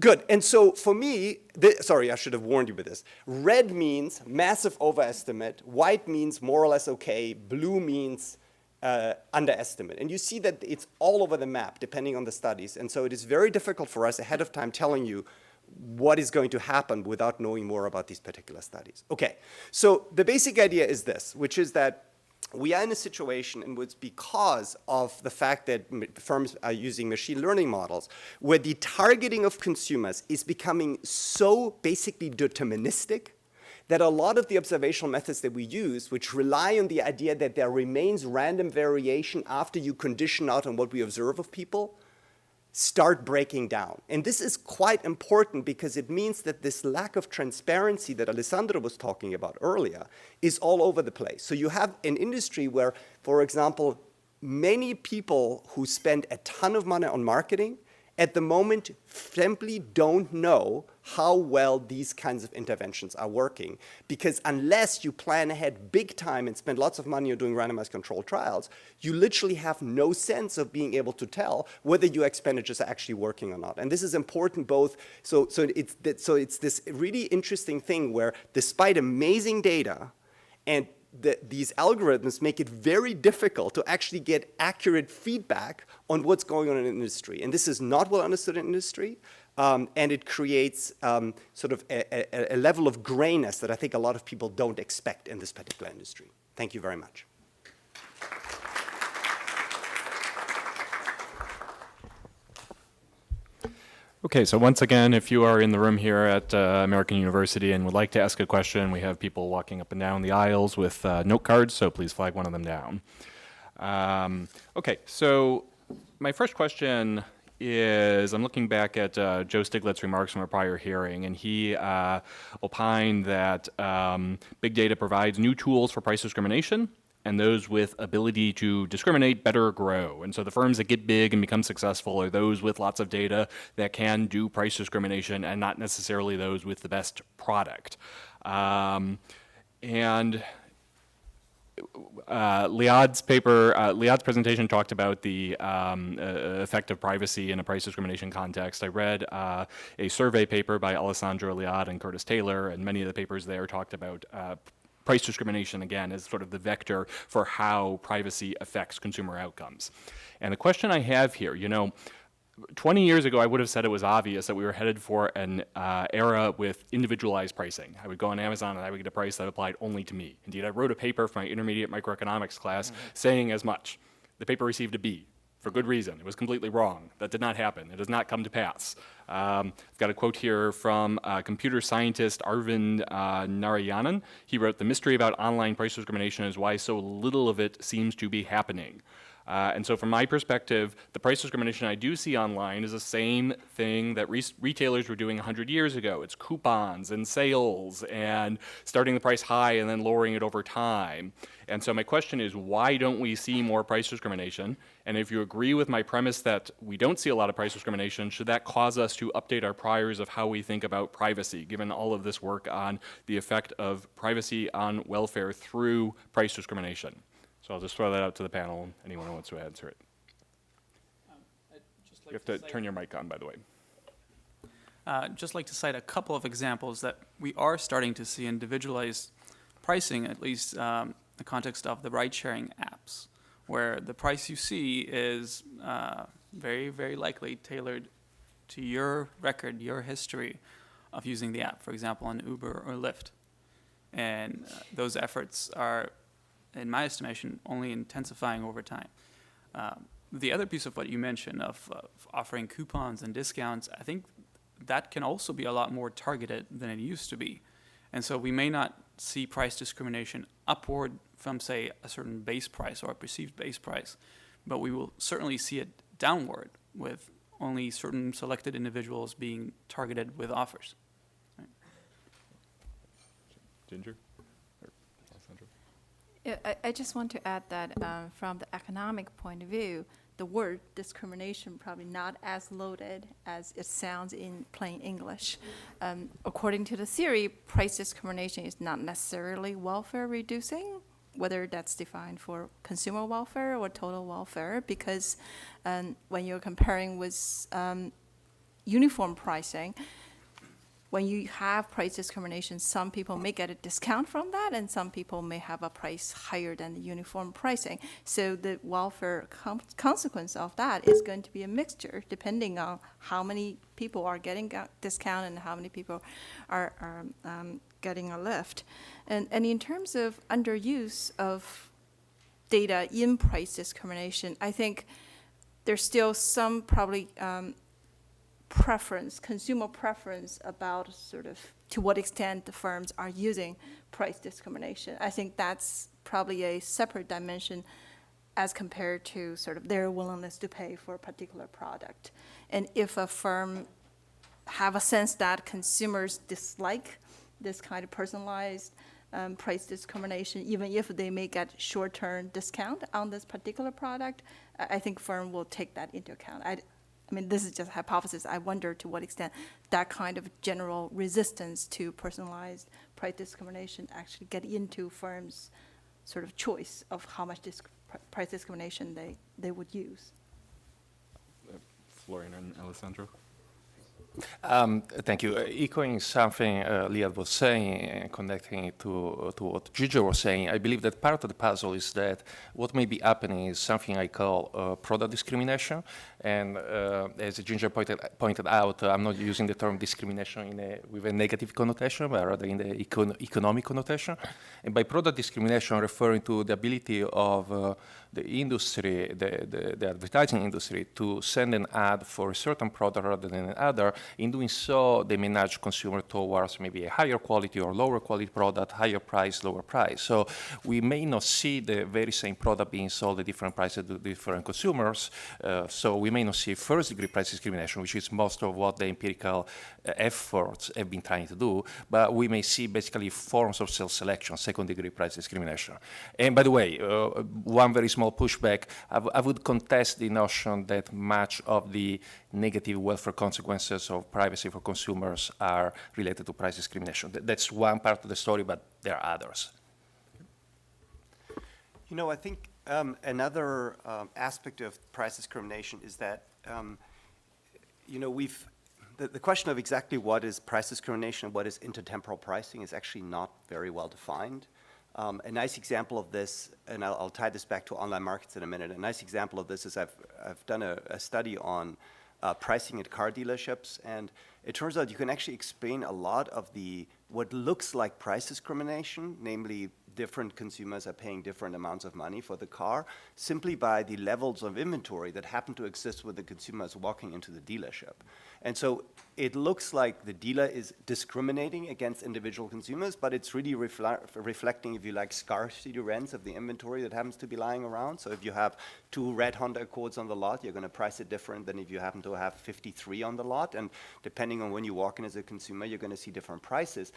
Good. And so for me, sorry, I should have warned you with this. Red means massive overestimate. White means more or less okay. Blue means underestimate. And you see that it's all over the map, depending on the studies. And so it is very difficult for us ahead of time telling you what is going to happen without knowing more about these particular studies. Okay, so the basic idea is this, which is that we are in a situation in which, because of the fact that firms are using machine learning models, where the targeting of consumers is becoming so basically deterministic that a lot of the observational methods that we use, which rely on the idea that there remains random variation after you condition out on what we observe of people, start breaking down. And this is quite important because it means that this lack of transparency that Alessandro was talking about earlier is all over the place. So you have an industry where, for example, many people who spend a ton of money on marketing at the moment simply don't know how well these kinds of interventions are working. Because unless you plan ahead big time and spend lots of money on doing randomized controlled trials, you literally have no sense of being able to tell whether your expenditures are actually working or not. And this is important both, so it's this really interesting thing where despite amazing data and these algorithms make it very difficult to actually get accurate feedback on what's going on in the industry. And this is not well understood in industry, and it creates sort of a level of grayness that I think a lot of people don't expect in this particular industry. Thank you very much. Okay, so once again, if you are in the room here at American University and would like to ask a question, we have people walking up and down the aisles with note cards, so please flag one of them down. Okay, so my first question is, I'm looking back at Joe Stiglitz's remarks from a prior hearing, and he opined that big data provides new tools for price discrimination, and those with ability to discriminate better grow. And so the firms that get big and become successful are those with lots of data that can do price discrimination and not necessarily those with the best product. And Liad's presentation talked about the effect of privacy in a price discrimination context. I read a survey paper by Alessandro Liad and Curtis Taylor, and many of the papers there talked about price discrimination, again, as sort of the vector for how privacy affects consumer outcomes. And the question I have here, 20 years ago, I would have said it was obvious that we were headed for an era with individualized pricing. I would go on Amazon and I would get a price that applied only to me. Indeed, I wrote a paper for my intermediate microeconomics class saying as much. The paper received a B. For good reason. It was completely wrong. That did not happen. It does not come to pass. I've got a quote here from computer scientist Arvind Narayanan. He wrote, "The mystery about online price discrimination is why so little of it seems to be happening." And so from my perspective, the price discrimination I do see online is the same thing that retailers were doing 100 years ago. It's coupons and sales and starting the price high and then lowering it over time. And so my question is, why don't we see more price discrimination? And if you agree with my premise that we don't see a lot of price discrimination, should that cause us to update our priors of how we think about privacy, given all of this work on the effect of privacy on welfare through price discrimination? So I'll just throw that out to the panel, anyone who wants to answer it. You have to turn your mic on, by the way. Just like to cite a couple of examples that we are starting to see individualized pricing, at least the context of the ride-sharing apps, where the price you see is very, very likely tailored to your record, your history of using the app, for example, on Uber or Lyft. And those efforts are, in my estimation, only intensifying over time. The other piece of what you mentioned of offering coupons and discounts, I think that can also be a lot more targeted than it used to be. And so we may not see price discrimination upward from, say, a certain base price or a perceived base price, but we will certainly see it downward with only certain selected individuals being targeted with offers. Right. Ginger? Or Alessandro? Yeah, I just want to add that from the economic point of view, the word discrimination probably not as loaded as it sounds in plain English. According to the theory, price discrimination is not necessarily welfare reducing, whether that's defined for consumer welfare or total welfare, because when you're comparing with uniform pricing, when you have price discrimination, some people may get a discount from that, and some people may have a price higher than the uniform pricing. So the welfare consequence of that is going to be a mixture, depending on how many people are getting a discount and how many people are getting a lift. And in terms of underuse of data in price discrimination, I think there's still some probably preference, consumer preference about sort of to what extent the firms are using price discrimination. I think that's probably a separate dimension as compared to sort of their willingness to pay for a particular product. And if a firm have a sense that consumers dislike this kind of personalized price discrimination, even if they may get short-term discount on this particular product, I think firm will take that into account. I mean, this is just a hypothesis. I wonder to what extent that kind of general resistance to personalized price discrimination actually get into firms' sort of choice of how much price discrimination they would use. Florian and Alessandro? Thank you. Echoing something Liad was saying and connecting it to what Ginger was saying, I believe that part of the puzzle is that what may be happening is something I call product discrimination. And as Ginger pointed out, I'm not using the term discrimination with a negative connotation, but rather in the economic connotation. And by product discrimination, I'm referring to the ability of the industry, the advertising industry, to send an ad for a certain product rather than another. In doing so, they may nudge consumer towards maybe a higher quality or lower quality product, higher price, lower price. So we may not see the very same product being sold at different prices to different consumers. So we may not see first-degree price discrimination, which is most of what the empirical efforts have been trying to do. But we may see basically forms of self-selection, second-degree price discrimination. And by the way, one very small pushback, I would contest the notion that much of the negative welfare consequences of privacy for consumers are related to price discrimination. That's one part of the story, but there are others. You know, I think another aspect of price discrimination is that, you know, the question of exactly what is price discrimination and what is intertemporal pricing is actually not very well defined. A nice example of this, and I'll tie this back to online markets in a minute, a nice example of this is I've done a study on pricing at car dealerships, and it turns out you can actually explain a lot of what looks like price discrimination, namely different consumers are paying different amounts of money for the car simply by the levels of inventory that happen to exist when the consumer is walking into the dealership. And so it looks like the dealer is discriminating against individual consumers, but it's really reflecting, if you like, scarcity rents of the inventory that happens to be lying around. So if you have 2 red Honda Accords on the lot, you're going to price it different than if you happen to have 53 on the lot. And depending on when you walk in as a consumer, you're going to see different prices.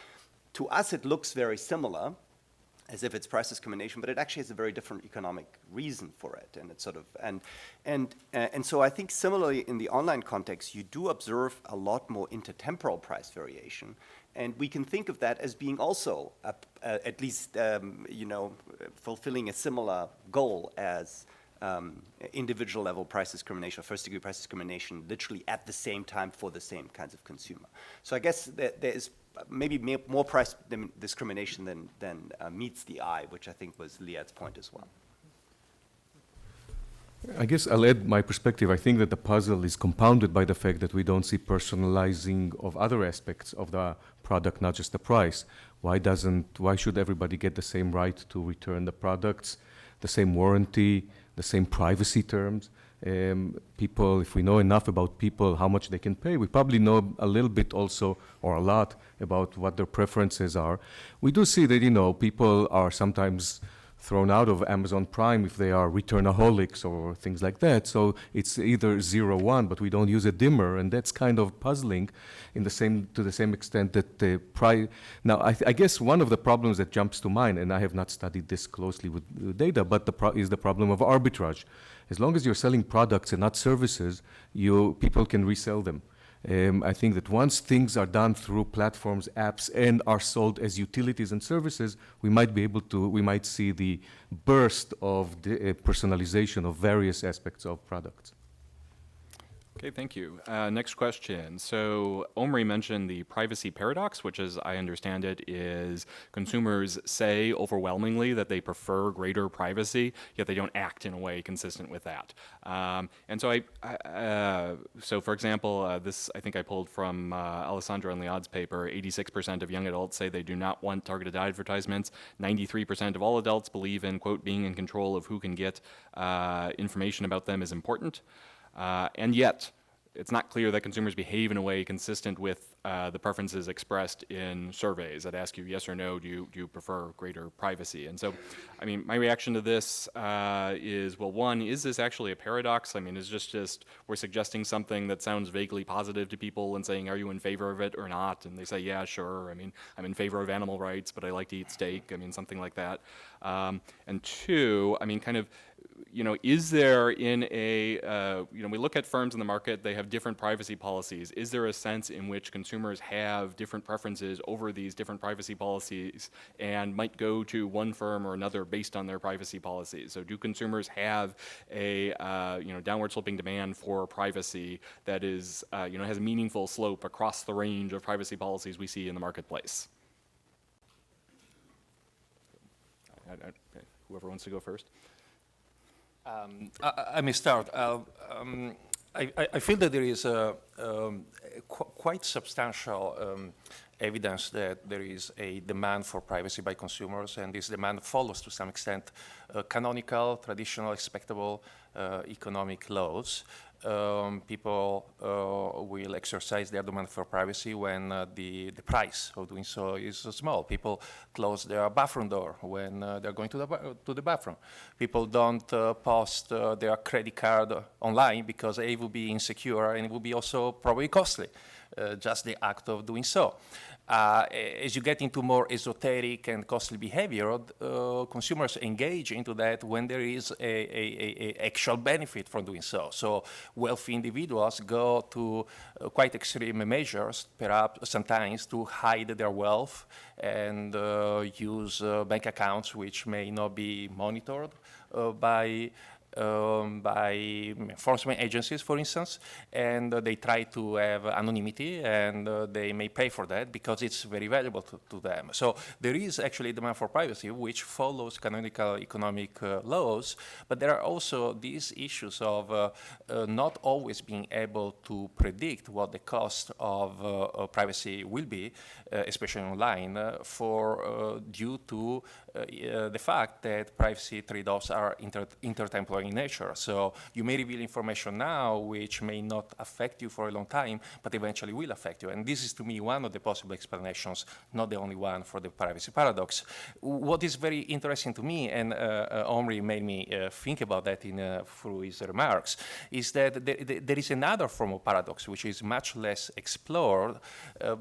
To us, it looks very similar, as if it's price discrimination, but it actually has a very different economic reason for it, and it's sort of and so I think similarly in the online context, you do observe a lot more intertemporal price variation, and we can think of that as being also at least fulfilling a similar goal as individual level price discrimination, or first degree price discrimination, literally at the same time for the same kinds of consumer. So I guess there is maybe more price discrimination than meets the eye, which I think was Liad's point as well. I guess I'll add my perspective. I think that the puzzle is compounded by the fact that we don't see personalizing of other aspects of the product, not just the price. Why should everybody get the same right to return the products, the same warranty, the same privacy terms? People, if we know enough about people, how much they can pay, we probably know a little bit also, or a lot, about what their preferences are. We do see that, people are sometimes thrown out of Amazon Prime if they are returnaholics or things like that. So it's either 0 or 1, but we don't use a dimmer, and that's kind of puzzling to the same extent that the price. Now, I guess one of the problems that jumps to mind, and I have not studied this closely with data, but is the problem of arbitrage. As long as you're selling products and not services, people can resell them. I think that once things are done through platforms, apps, and are sold as utilities and services, we might see the burst of the personalization of various aspects of products. Okay, thank you. Next question. So Omri mentioned the privacy paradox, which, as I understand it, is consumers say overwhelmingly that they prefer greater privacy, yet they don't act in a way consistent with that. And so so for example, this I think I pulled from Alessandro and Liad's paper. 86% of young adults say they do not want targeted advertisements. 93% of all adults believe in, quote, being in control of who can get information about them is important. And yet, it's not clear that consumers behave in a way consistent with the preferences expressed in surveys that ask you yes or no, do you prefer greater privacy? And so, I mean, my reaction to this is, well, one, is this actually a paradox? I mean, is just we're suggesting something that sounds vaguely positive to people and saying, are you in favor of it or not? And they say, yeah, sure. I mean, I'm in favor of animal rights, but I like to eat steak. I mean, something like that. And two, I mean, kind of, is there in we look at firms in the market, they have different privacy policies. Is there a sense in which consumers have different preferences over these different privacy policies and might go to one firm or another based on their privacy policies? So do consumers have a, downward sloping demand for privacy that is, has a meaningful slope across the range of privacy policies we see in the marketplace? Whoever wants to go first. I may start. I feel that there is quite substantial evidence that there is a demand for privacy by consumers, and this demand follows to some extent canonical, traditional, expectable economic laws. People will exercise their demand for privacy when the price of doing so is small. People close their bathroom door when they're going to the bathroom. People don't post their credit card online because it would be insecure and it would be also probably costly, just the act of doing so. As you get into more esoteric and costly behavior, consumers engage into that when there is a actual benefit from doing so. So wealthy individuals go to quite extreme measures, perhaps sometimes to hide their wealth and use bank accounts which may not be monitored by enforcement agencies, for instance, and they try to have anonymity, and they may pay for that because it's very valuable to them. So there is actually a demand for privacy, which follows canonical economic laws, but there are also these issues of not always being able to predict what the cost of privacy will be, especially online, due to the fact that privacy trade-offs are intertemporal in nature. So you may reveal information now which may not affect you for a long time, but eventually will affect you. And this is, to me, one of the possible explanations, not the only one, for the privacy paradox. What is very interesting to me, and Omri made me think about that through his remarks, is that there is another form of paradox which is much less explored,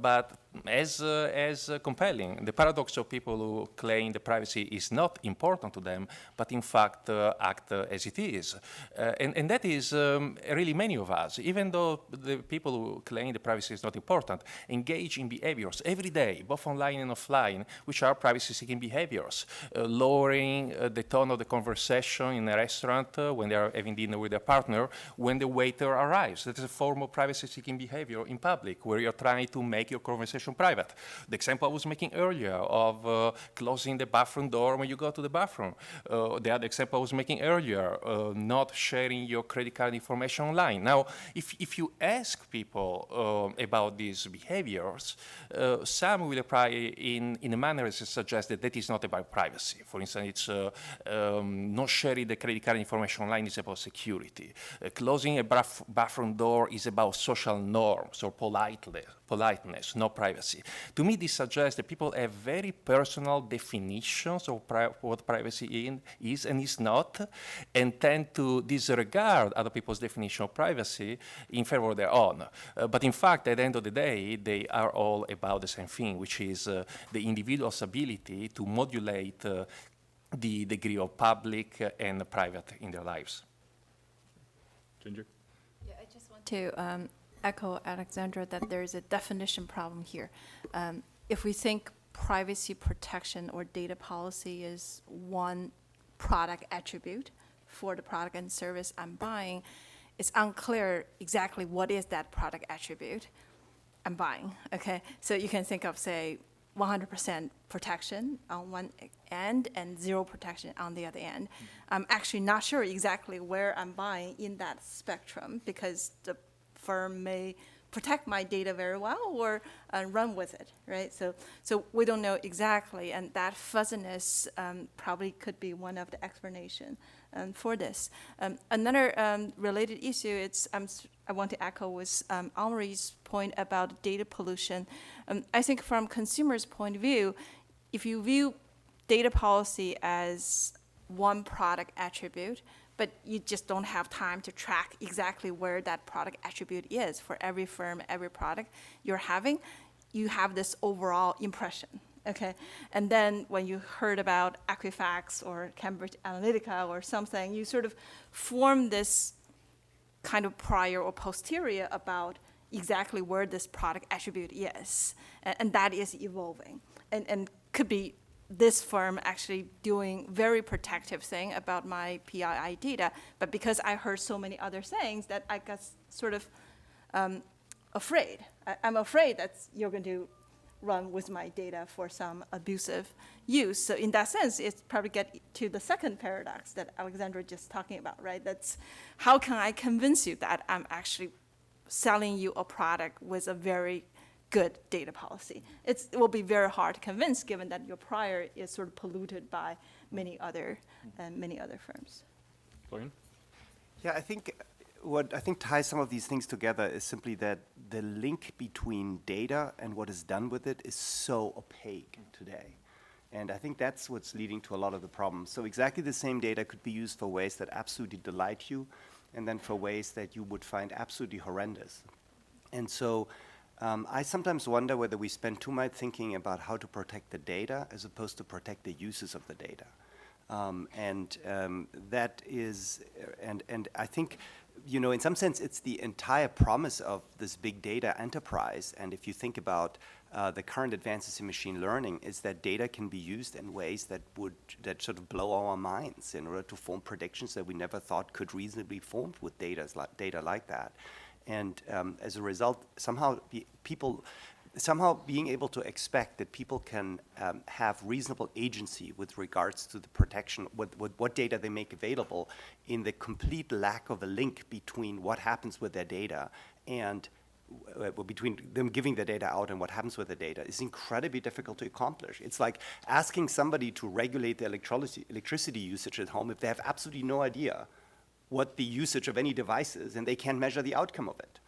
but as compelling. The paradox of people who claim the privacy is not important to them, but in fact act as it is. And that is really many of us, even though the people who claim the privacy is not important, engage in behaviors every day, both online and offline, which are privacy-seeking behaviors. Lowering the tone of the conversation in a restaurant when they are having dinner with their partner, when the waiter arrives. That is a form of privacy-seeking behavior in public, where you're trying to make your conversation private. The example I was making earlier of closing the bathroom door when you go to the bathroom. The other example I was making earlier, not sharing your credit card information online. Now, if you ask people about these behaviors, some will reply in a manner that suggests that that is not about privacy. For instance, it's not sharing the credit card information online is about security. Closing a bathroom door is about social norms or politeness, not privacy. To me, this suggests that people have very personal definitions of what privacy is and is not, and tend to disregard other people's definition of privacy in favor of their own. But in fact, at the end of the day, they are all about the same thing, which is the individual's ability to modulate the degree of public and private in their lives. Ginger? Yeah, I just want to echo Alexandra that there is a definition problem here. If we think privacy protection or data policy is one product attribute for the product and service I'm buying, it's unclear exactly what is that product attribute I'm buying, okay? So you can think of, say, 100% protection on one end and zero protection on the other end. I'm actually not sure exactly where I'm buying in that spectrum, because the firm may protect my data very well or run with it, right? So we don't know exactly, and that fuzziness probably could be one of the explanation for this. Another related issue, I want to echo was Omri's point about data pollution. I think from consumers' point of view, if you view data policy as one product attribute, but you just don't have time to track exactly where that product attribute is for every firm, every product you're having, you have this overall impression, okay? And then when you heard about Equifax or Cambridge Analytica or something, you sort of form this kind of prior or posterior about exactly where this product attribute is. And that is evolving. And could be this firm actually doing very protective thing about my PII data, but because I heard so many other things that I got sort of afraid. I'm afraid that you're going to run with my data for some abusive use. So in that sense, it's probably get to the second paradox that Alexandra just talking about, right? That's how can I convince you that I'm actually selling you a product with a very good data policy? It will be very hard to convince, given that your prior is sort of polluted by many other firms. Florian? Yeah, I think what ties some of these things together is simply that the link between data and what is done with it is so opaque today. And I think that's what's leading to a lot of the problems. So exactly the same data could be used for ways that absolutely delight you, and then for ways that you would find absolutely horrendous. And so I sometimes wonder whether we spend too much thinking about how to protect the data as opposed to protect the uses of the data. That is, and I think, in some sense, it's the entire promise of this big data enterprise. And if you think about the current advances in machine learning, is that data can be used in ways that sort of blow our minds in order to form predictions that we never thought could reasonably be formed with data like that. And as a result, somehow being able to expect that people can have reasonable agency with regards to the protection, what data they make available, in the complete lack of a link between what happens with their data and between them giving the data out and what happens with the data is incredibly difficult to accomplish. It's like asking somebody to regulate the electricity usage at home if they have absolutely no idea what the usage of any device is and they can't measure the outcome of it.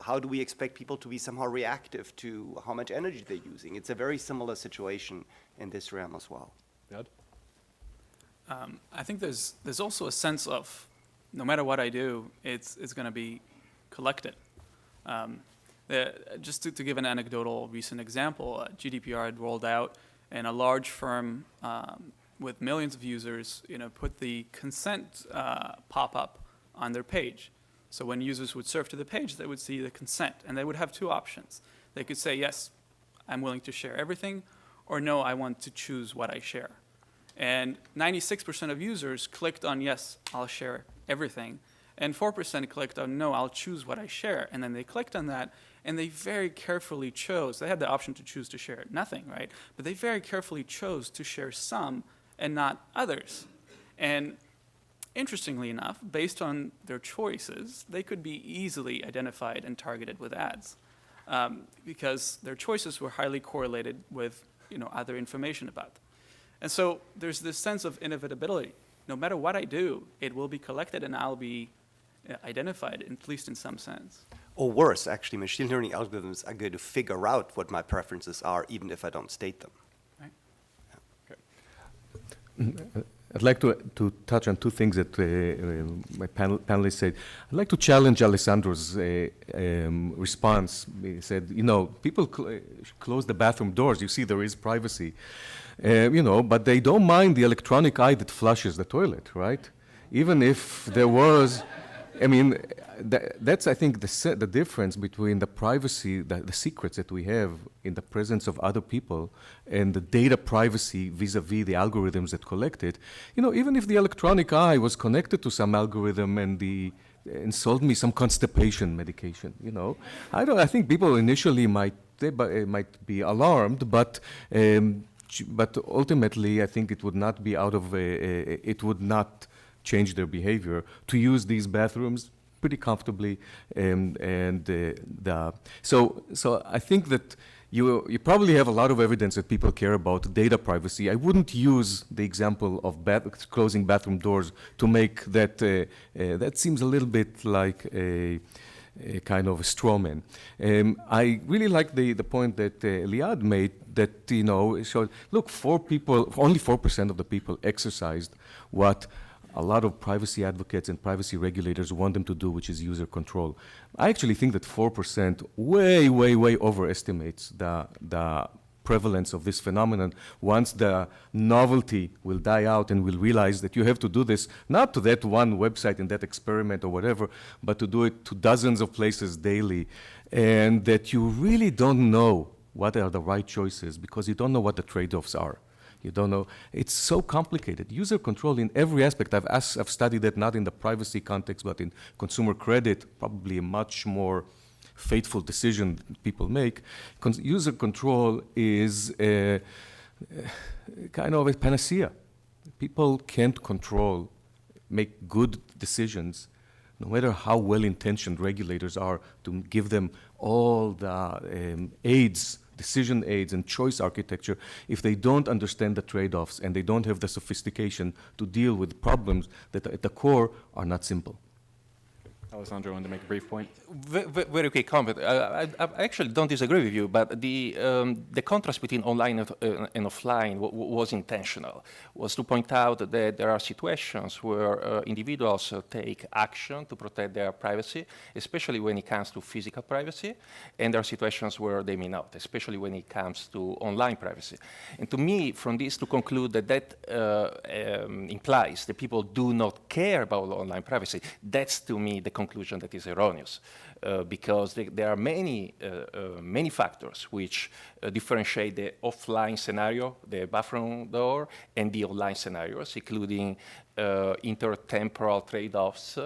How do we expect people to be somehow reactive to how much energy they're using? It's a very similar situation in this realm as well. Liad? I think there's also a sense of no matter what I do, it's going to be collected. Just to give an anecdotal recent example, GDPR had rolled out, and a large firm with millions of users, put the consent pop-up on their page. So when users would surf to the page, they would see the consent, and they would have two options. They could say, yes, I'm willing to share everything, or no, I want to choose what I share. And 96% of users clicked on, yes, I'll share everything, and 4% clicked on, no, I'll choose what I share. And then they clicked on that, and they very carefully chose. They had the option to choose to share nothing, right? But they very carefully chose to share some and not others. And interestingly enough, based on their choices, they could be easily identified and targeted with ads because their choices were highly correlated with other information about them. And so there's this sense of inevitability. No matter what I do, it will be collected and I'll be identified, at least in some sense. Or worse, actually, machine learning algorithms are going to figure out what my preferences are, even if I don't state them. Right? I'd like to touch on two things that my panelists said. I'd like to challenge Alessandro's response. He said, people close the bathroom doors. You see, there is privacy, but they don't mind the electronic eye that flushes the toilet, right? Even if there was, that's, I think, the difference between the privacy, the secrets that we have in the presence of other people and the data privacy vis-a-vis the algorithms that collect it. Even if the electronic eye was connected to some algorithm and sold me some constipation medication, I think people initially might be alarmed, but ultimately I think it would not be it would not change their behavior to use these bathrooms pretty comfortably, so I think that you probably have a lot of evidence that people care about data privacy. I wouldn't use the example of closing bathroom doors to make that. That seems a little bit like a kind of a straw man. I really like the point that Liad made that showed. Look, only 4% of the people exercised what a lot of privacy advocates and privacy regulators want them to do, which is user control. I actually think that 4% way, way, way overestimates the prevalence of this phenomenon once the novelty will die out and we'll realize that you have to do this, not to that one website and that experiment or whatever, but to do it to dozens of places daily, and that you really don't know what are the right choices because you don't know what the trade-offs are. You don't know. It's so complicated. User control in every aspect. I've studied that not in the privacy context, but in consumer credit, probably a much more fateful decision people make. User control is kind of a panacea. People can't make good decisions, no matter how well-intentioned regulators are to give them all the decision aids and choice architecture, if they don't understand the trade-offs and they don't have the sophistication to deal with problems that at the core are not simple. Alessandro, wanted to make a brief point? Very quick comment. I actually don't disagree with you, but the contrast between online and offline was intentional. Was to point out that there are situations where individuals take action to protect their privacy, especially when it comes to physical privacy, and there are situations where they may not, especially when it comes to online privacy. And to me, from this to conclude that implies that people do not care about online privacy, that's to me the conclusion that is erroneous, because there are many factors which differentiate the offline scenario, the bathroom door, and the online scenarios, including intertemporal trade-offs,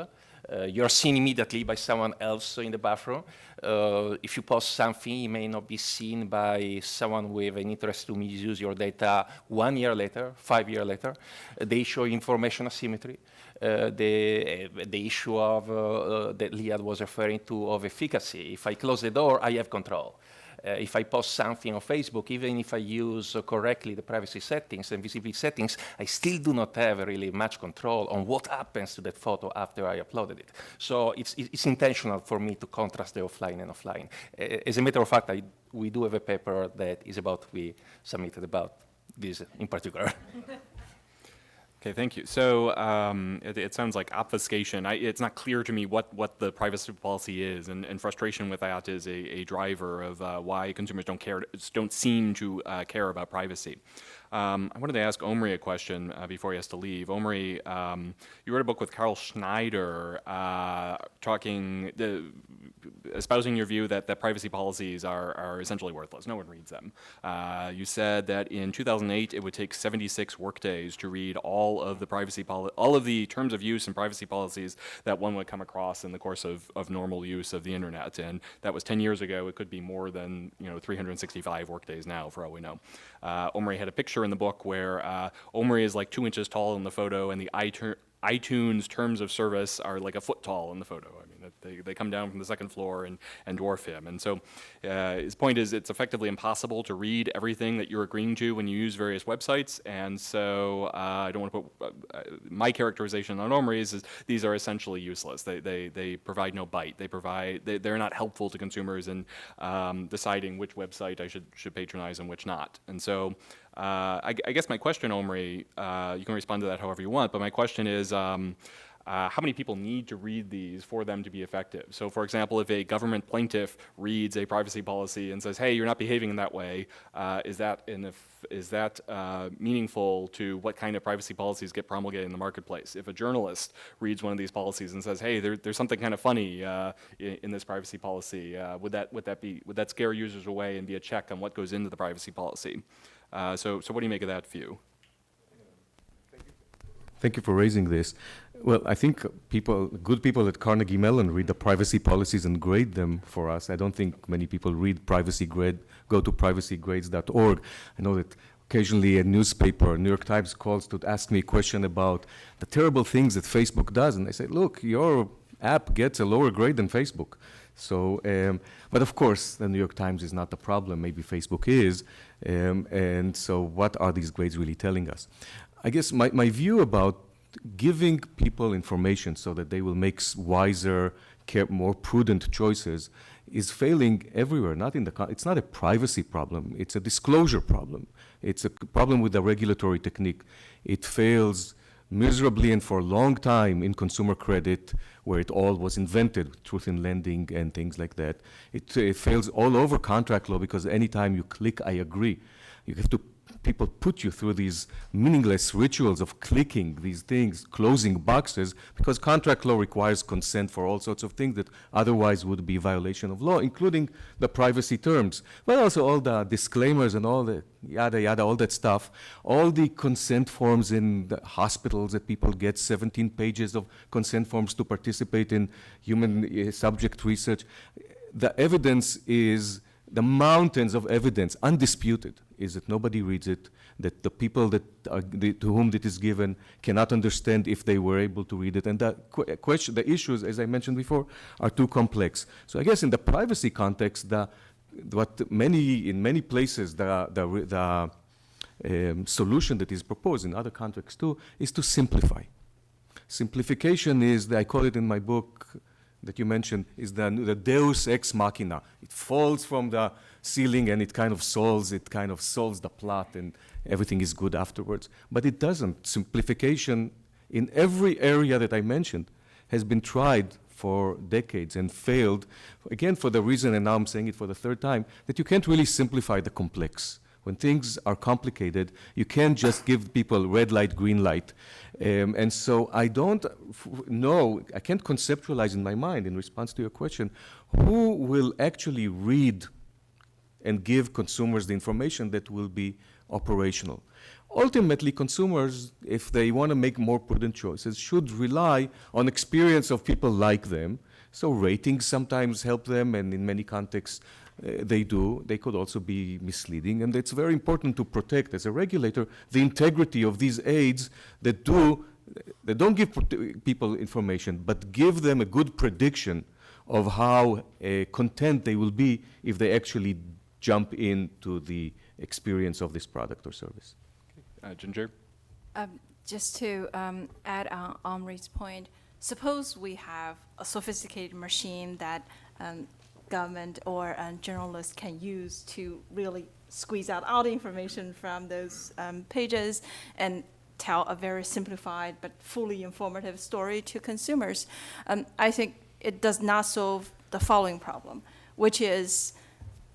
You're seen immediately by someone else in the bathroom. If you post something, it may not be seen by someone with an interest to misuse your data 1 year later, 5 years later. The issue of information asymmetry, the issue of that Liad was referring to of efficacy. If I close the door, I have control. If I post something on Facebook, even if I use correctly the privacy settings and visibility settings, I still do not have really much control on what happens to that photo after I uploaded it. So it's intentional for me to contrast the offline and offline. As a matter of fact, we do have a paper that is about to be submitted about this in particular. Okay, thank you. So it sounds like obfuscation. It's not clear to me what the privacy policy is, and frustration with that is a driver of why consumers don't seem to care about privacy. I wanted to ask Omri a question before he has to leave. Omri, you wrote a book with Carl Schneider espousing your view that privacy policies are essentially worthless. No one reads them. You said that in 2008 it would take 76 workdays to read all of the terms of use and privacy policies that one would come across in the course of normal use of the internet. And that was 10 years ago. It could be more than 365 workdays now, for all we know. Omri had a picture in the book where Omri is like 2 inches tall in the photo, and the iTunes terms of service are like a foot tall in the photo. I mean, they come down from the second floor and dwarf him. And so his point is it's effectively impossible to read everything that you're agreeing to when you use various websites. And so I don't want to put my characterization on Omri's is these are essentially useless. They provide no bite. They're not helpful to consumers in deciding which website I should patronize and which not. And so I guess my question, Omri, you can respond to that however you want, but my question is how many people need to read these for them to be effective? So, for example, if a government plaintiff reads a privacy policy and says, hey, you're not behaving in that way, is that meaningful to what kind of privacy policies get promulgated in the marketplace? If a journalist reads one of these policies and says, hey, there's something kind of funny in this privacy policy, would that scare users away and be a check on what goes into the privacy policy? So what do you make of that view? Thank you for raising this. Well, I think good people at Carnegie Mellon read the privacy policies and grade them for us. I don't think many people read go to privacygrades.org. I know that occasionally a newspaper, New York Times, calls to ask me a question about the terrible things that Facebook does. And I say, look, your app gets a lower grade than Facebook. So, but of course, the New York Times is not the problem. Maybe Facebook is. And so what are these grades really telling us? I guess my view about giving people information so that they will make wiser, more prudent choices is failing everywhere. It's not a privacy problem. It's a disclosure problem. It's a problem with the regulatory technique. It fails miserably and for a long time in consumer credit, where it all was invented, truth in lending and things like that. It fails all over contract law because anytime you click, I agree, you have to people put you through these meaningless rituals of clicking these things, closing boxes, because contract law requires consent for all sorts of things that otherwise would be violation of law, including the privacy terms, but also all the disclaimers and all the yada yada, all that stuff, all the consent forms in the hospitals that people get 17 pages of consent forms to participate in human subject research. The evidence is the mountains of evidence, undisputed, is that nobody reads it, that the people to whom it is given cannot understand if they were able to read it. And the issues, as I mentioned before, are too complex. So I guess in the privacy context, in many places, the solution that is proposed in other contexts too is to simplify. Simplification is, I call it in my book, that you mentioned, is the deus ex machina. It falls from the ceiling and it kind of solves the plot and everything is good afterwards. But it doesn't. Simplification in every area that I mentioned has been tried for decades and failed, again, for the reason, and now I'm saying it for the third time, that you can't really simplify the complex. When things are complicated, you can't just give people red light, green light. And so I don't know, I can't conceptualize in my mind, in response to your question, who will actually read and give consumers the information that will be operational. ultimately consumers, if they want to make more prudent choices, should rely on experience of people like them. So ratings sometimes help them, and in many contexts they do. They could also be misleading, and it's very important to protect, as a regulator, the integrity of these aids that don't give people information, but give them a good prediction of how content they will be if they actually jump into the experience of this product or service. Ginger? Just to add on Omri's point, suppose we have a sophisticated machine that government or journalists can use to really squeeze out all the information from those pages and tell a very simplified but fully informative story to consumers. I think it does not solve the following problem, which is,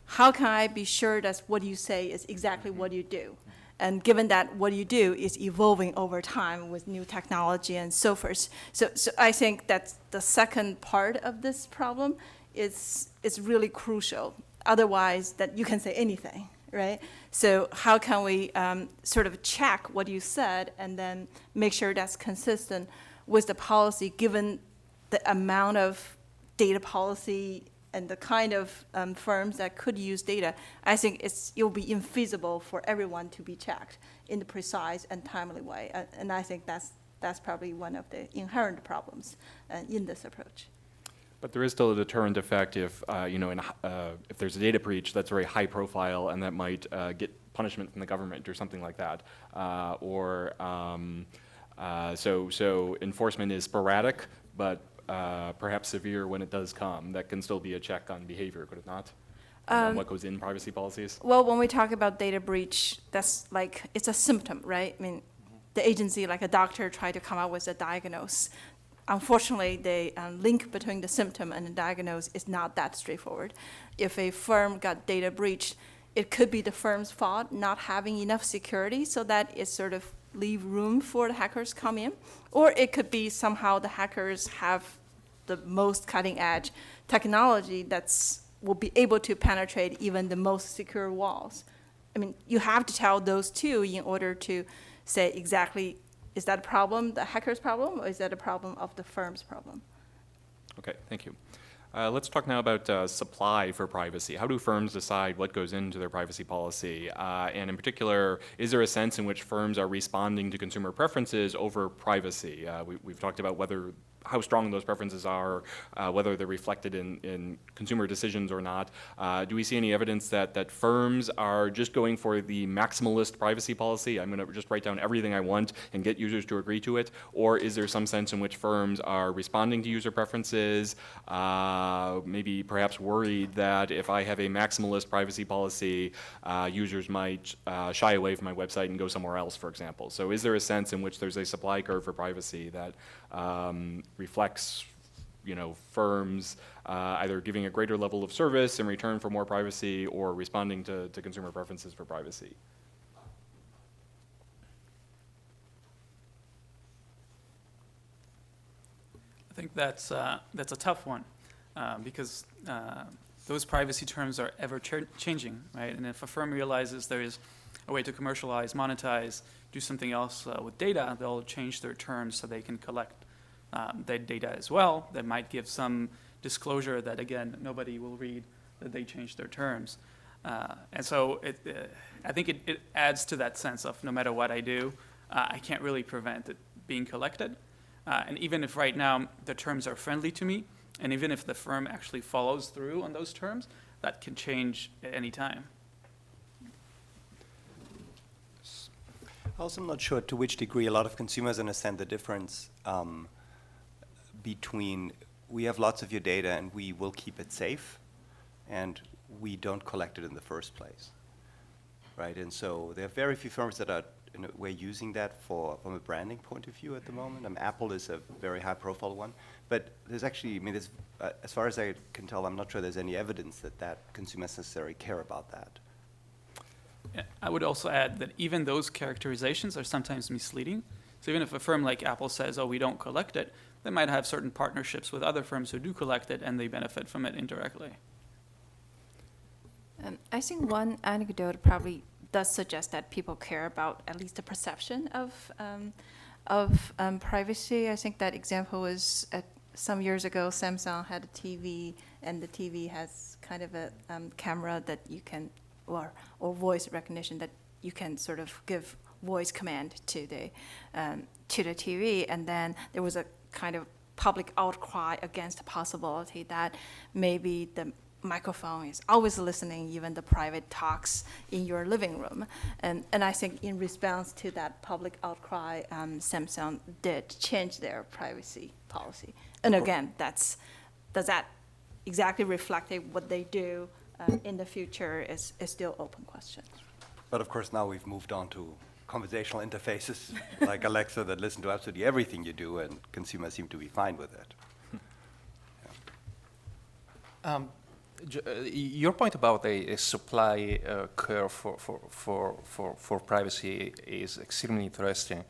how can I be sure that what you say is exactly what you do? And given that what you do is evolving over time with new technology and so forth. So I think that's the second part of this problem is really crucial. Otherwise, that you can say anything, right? So how can we sort of check what you said and then make sure that's consistent with the policy, given the amount of data policy and the kind of firms that could use data? I think it'll be infeasible for everyone to be checked in the precise and timely way. And I think that's probably one of the inherent problems in this approach. But there is still a deterrent effect if, if there's a data breach that's very high profile and that might get punishment from the government or something like that. So enforcement is sporadic, but perhaps severe when it does come. That can still be a check on behavior, could it not? On what goes in privacy policies? Well, when we talk about data breach, that's like, it's a symptom, right? I mean, the agency, like a doctor, try to come up with a diagnosis. Unfortunately, the link between the symptom and the diagnosis is not that straightforward. If a firm got data breached, it could be the firm's fault not having enough security so that it sort of leave room for the hackers come in, or it could be somehow the hackers have the most cutting edge technology will be able to penetrate even the most secure walls. I mean, you have to tell those two in order to say exactly, is that a problem, the hacker's problem, or is that a problem of the firm's problem? Okay, thank you. Let's talk now about supply for privacy. How do firms decide what goes into their privacy policy? And in particular, is there a sense in which firms are responding to consumer preferences over privacy? We've talked about how strong those preferences are, whether they're reflected in consumer decisions or not. Do we see any evidence that firms are just going for the maximalist privacy policy? I'm going to just write down everything I want and get users to agree to it. Or is there some sense in which firms are responding to user preferences, maybe perhaps worried that if I have a maximalist privacy policy, users might shy away from my website and go somewhere else, for example? So is there a sense in which there's a supply curve for privacy that reflects, firms either giving a greater level of service in return for more privacy or responding to consumer preferences for privacy? I think that's a tough one because those privacy terms are ever changing, right? And if a firm realizes there is a way to commercialize, monetize, do something else with data, they'll change their terms so they can collect that data as well. That might give some disclosure that, again, nobody will read that they changed their terms. And so I think it adds to that sense of no matter what I do, I can't really prevent it being collected. And even if right now the terms are friendly to me, and even if the firm actually follows through on those terms, that can change at any time. Also, I'm not sure to which degree a lot of consumers understand the difference between we have lots of your data and we will keep it safe, and we don't collect it in the first place, right? And so there are very few firms that are in a way using that from a branding point of view at the moment. Apple is a very high-profile one, but there's actually, there's, as far as I can tell, I'm not sure there's any evidence that consumers necessarily care about that. I would also add that even those characterizations are sometimes misleading. So even if a firm like Apple says, oh, we don't collect it, they might have certain partnerships with other firms who do collect it and they benefit from it indirectly. I think one anecdote probably does suggest that people care about at least the perception of privacy. I think that example was some years ago, Samsung had a TV, and the TV has kind of a camera that you can, or voice recognition that you can sort of give voice command to the TV, and then there was a kind of public outcry against the possibility that maybe the microphone is always listening, even the private talks in your living room. And I think in response to that public outcry, Samsung did change their privacy policy. And again, does that exactly reflect what they do in the future is still open question. But of course, now we've moved on to conversational interfaces like Alexa that listen to absolutely everything you do, and consumers seem to be fine with it. Your point about a supply curve for privacy is extremely interesting.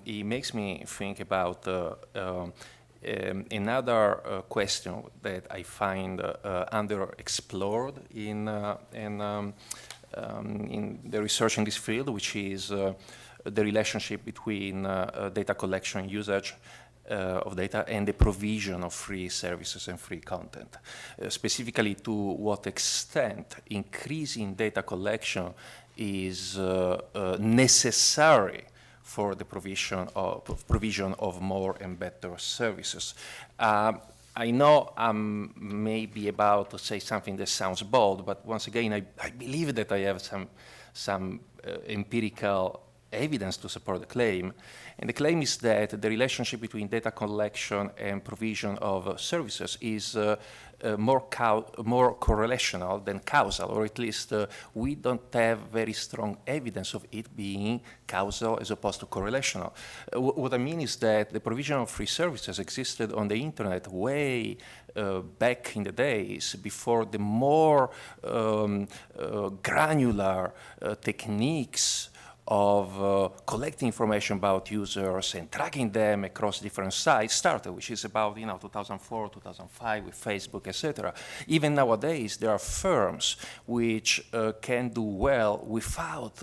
It makes me think about another question that I find underexplored in the research in this field, which is the relationship between data collection and usage of data and the provision of free services and free content. Specifically, to what extent increasing data collection is necessary for the provision of more and better services. I know I'm maybe about to say something that sounds bold, but once again, I believe that I have some empirical evidence to support the claim. And the claim is that the relationship between data collection and provision of services is more correlational than causal, or at least we don't have very strong evidence of it being causal as opposed to correlational. What I mean is that the provision of free services existed on the internet way back in the days before the more granular techniques of collecting information about users and tracking them across different sites started, which is about 2004, 2005 with Facebook, etc. Even nowadays, there are firms which can do well without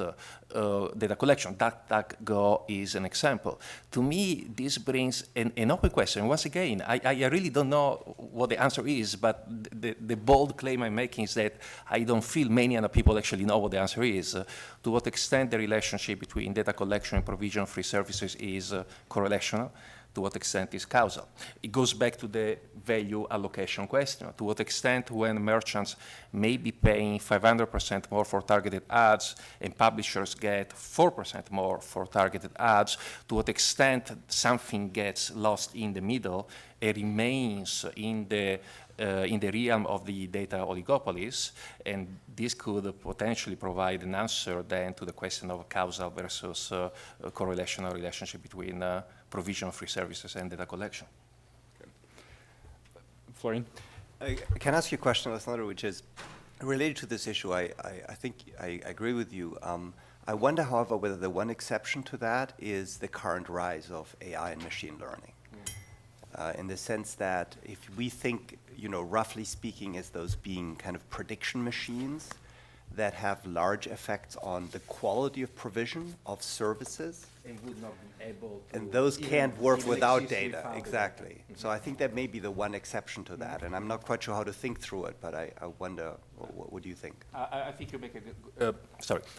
data collection. DuckDuckGo is an example. To me, this brings an open question. Once again, I really don't know what the answer is, but the bold claim I'm making is that I don't feel many other people actually know what the answer is. To what extent the relationship between data collection and provision of free services is correlational? To what extent is causal? It goes back to the value allocation question. To what extent, when merchants may be paying 500% more for targeted ads and publishers get 4% more for targeted ads, to what extent something gets lost in the middle and remains in the realm of the data oligopolies, and this could potentially provide an answer then to the question of causal versus correlational relationship between provision of free services and data collection. Okay. Florian? I can ask you a question, Alessandro, which is related to this issue. I think I agree with you. I wonder, however, whether the one exception to that is the current rise of AI and machine learning. In the sense that if we think, roughly speaking, as those being kind of prediction machines that have large effects on the quality of provision of services, And would not be able to. and those can't work without data, exactly. So I think that may be the one exception to that, and I'm not quite sure how to think through it, but I wonder, what do you think? I think you make a good.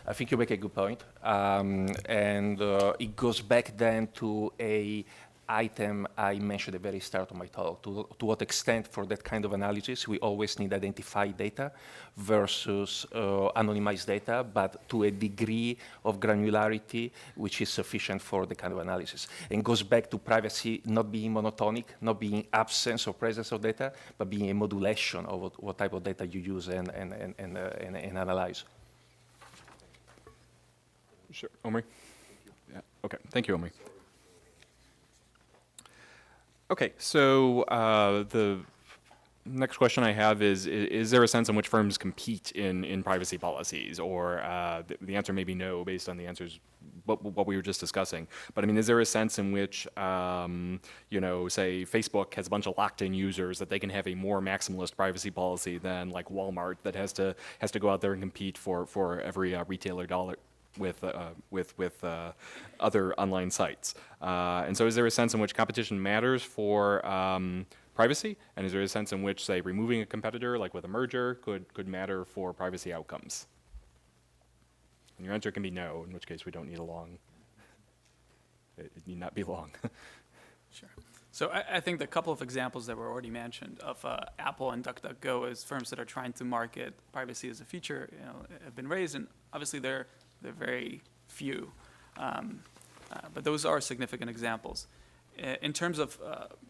I think you make a good point, and it goes back then to a item I mentioned at the very start of my talk. To what extent, for that kind of analysis, we always need identified data versus anonymized data, but to a degree of granularity which is sufficient for the kind of analysis. And goes back to privacy not being monotonic, not being absence or presence of data, but being a modulation of what type of data you use and analyze. Sure. Omri? Yeah. Okay. Thank you, Omri. Next question I have is there a sense in which firms compete in privacy policies? Or the answer may be no, based on the answers, what we were just discussing. But I mean, is there a sense in which, you know, say Facebook has a bunch of locked-in users that they can have a more maximalist privacy policy than like Walmart that has to go out there and compete for every retailer dollar with other online sites? And so is there a sense in which competition matters for privacy? And is there a sense in which, say, removing a competitor, like with a merger, could matter for privacy outcomes? And your answer can be no, in which case we don't need a long, it need not be long. Sure. So I think the couple of examples that were already mentioned of Apple and DuckDuckGo as firms that are trying to market privacy as a feature, you know, have been raised, and obviously they're very few, but those are significant examples. In terms of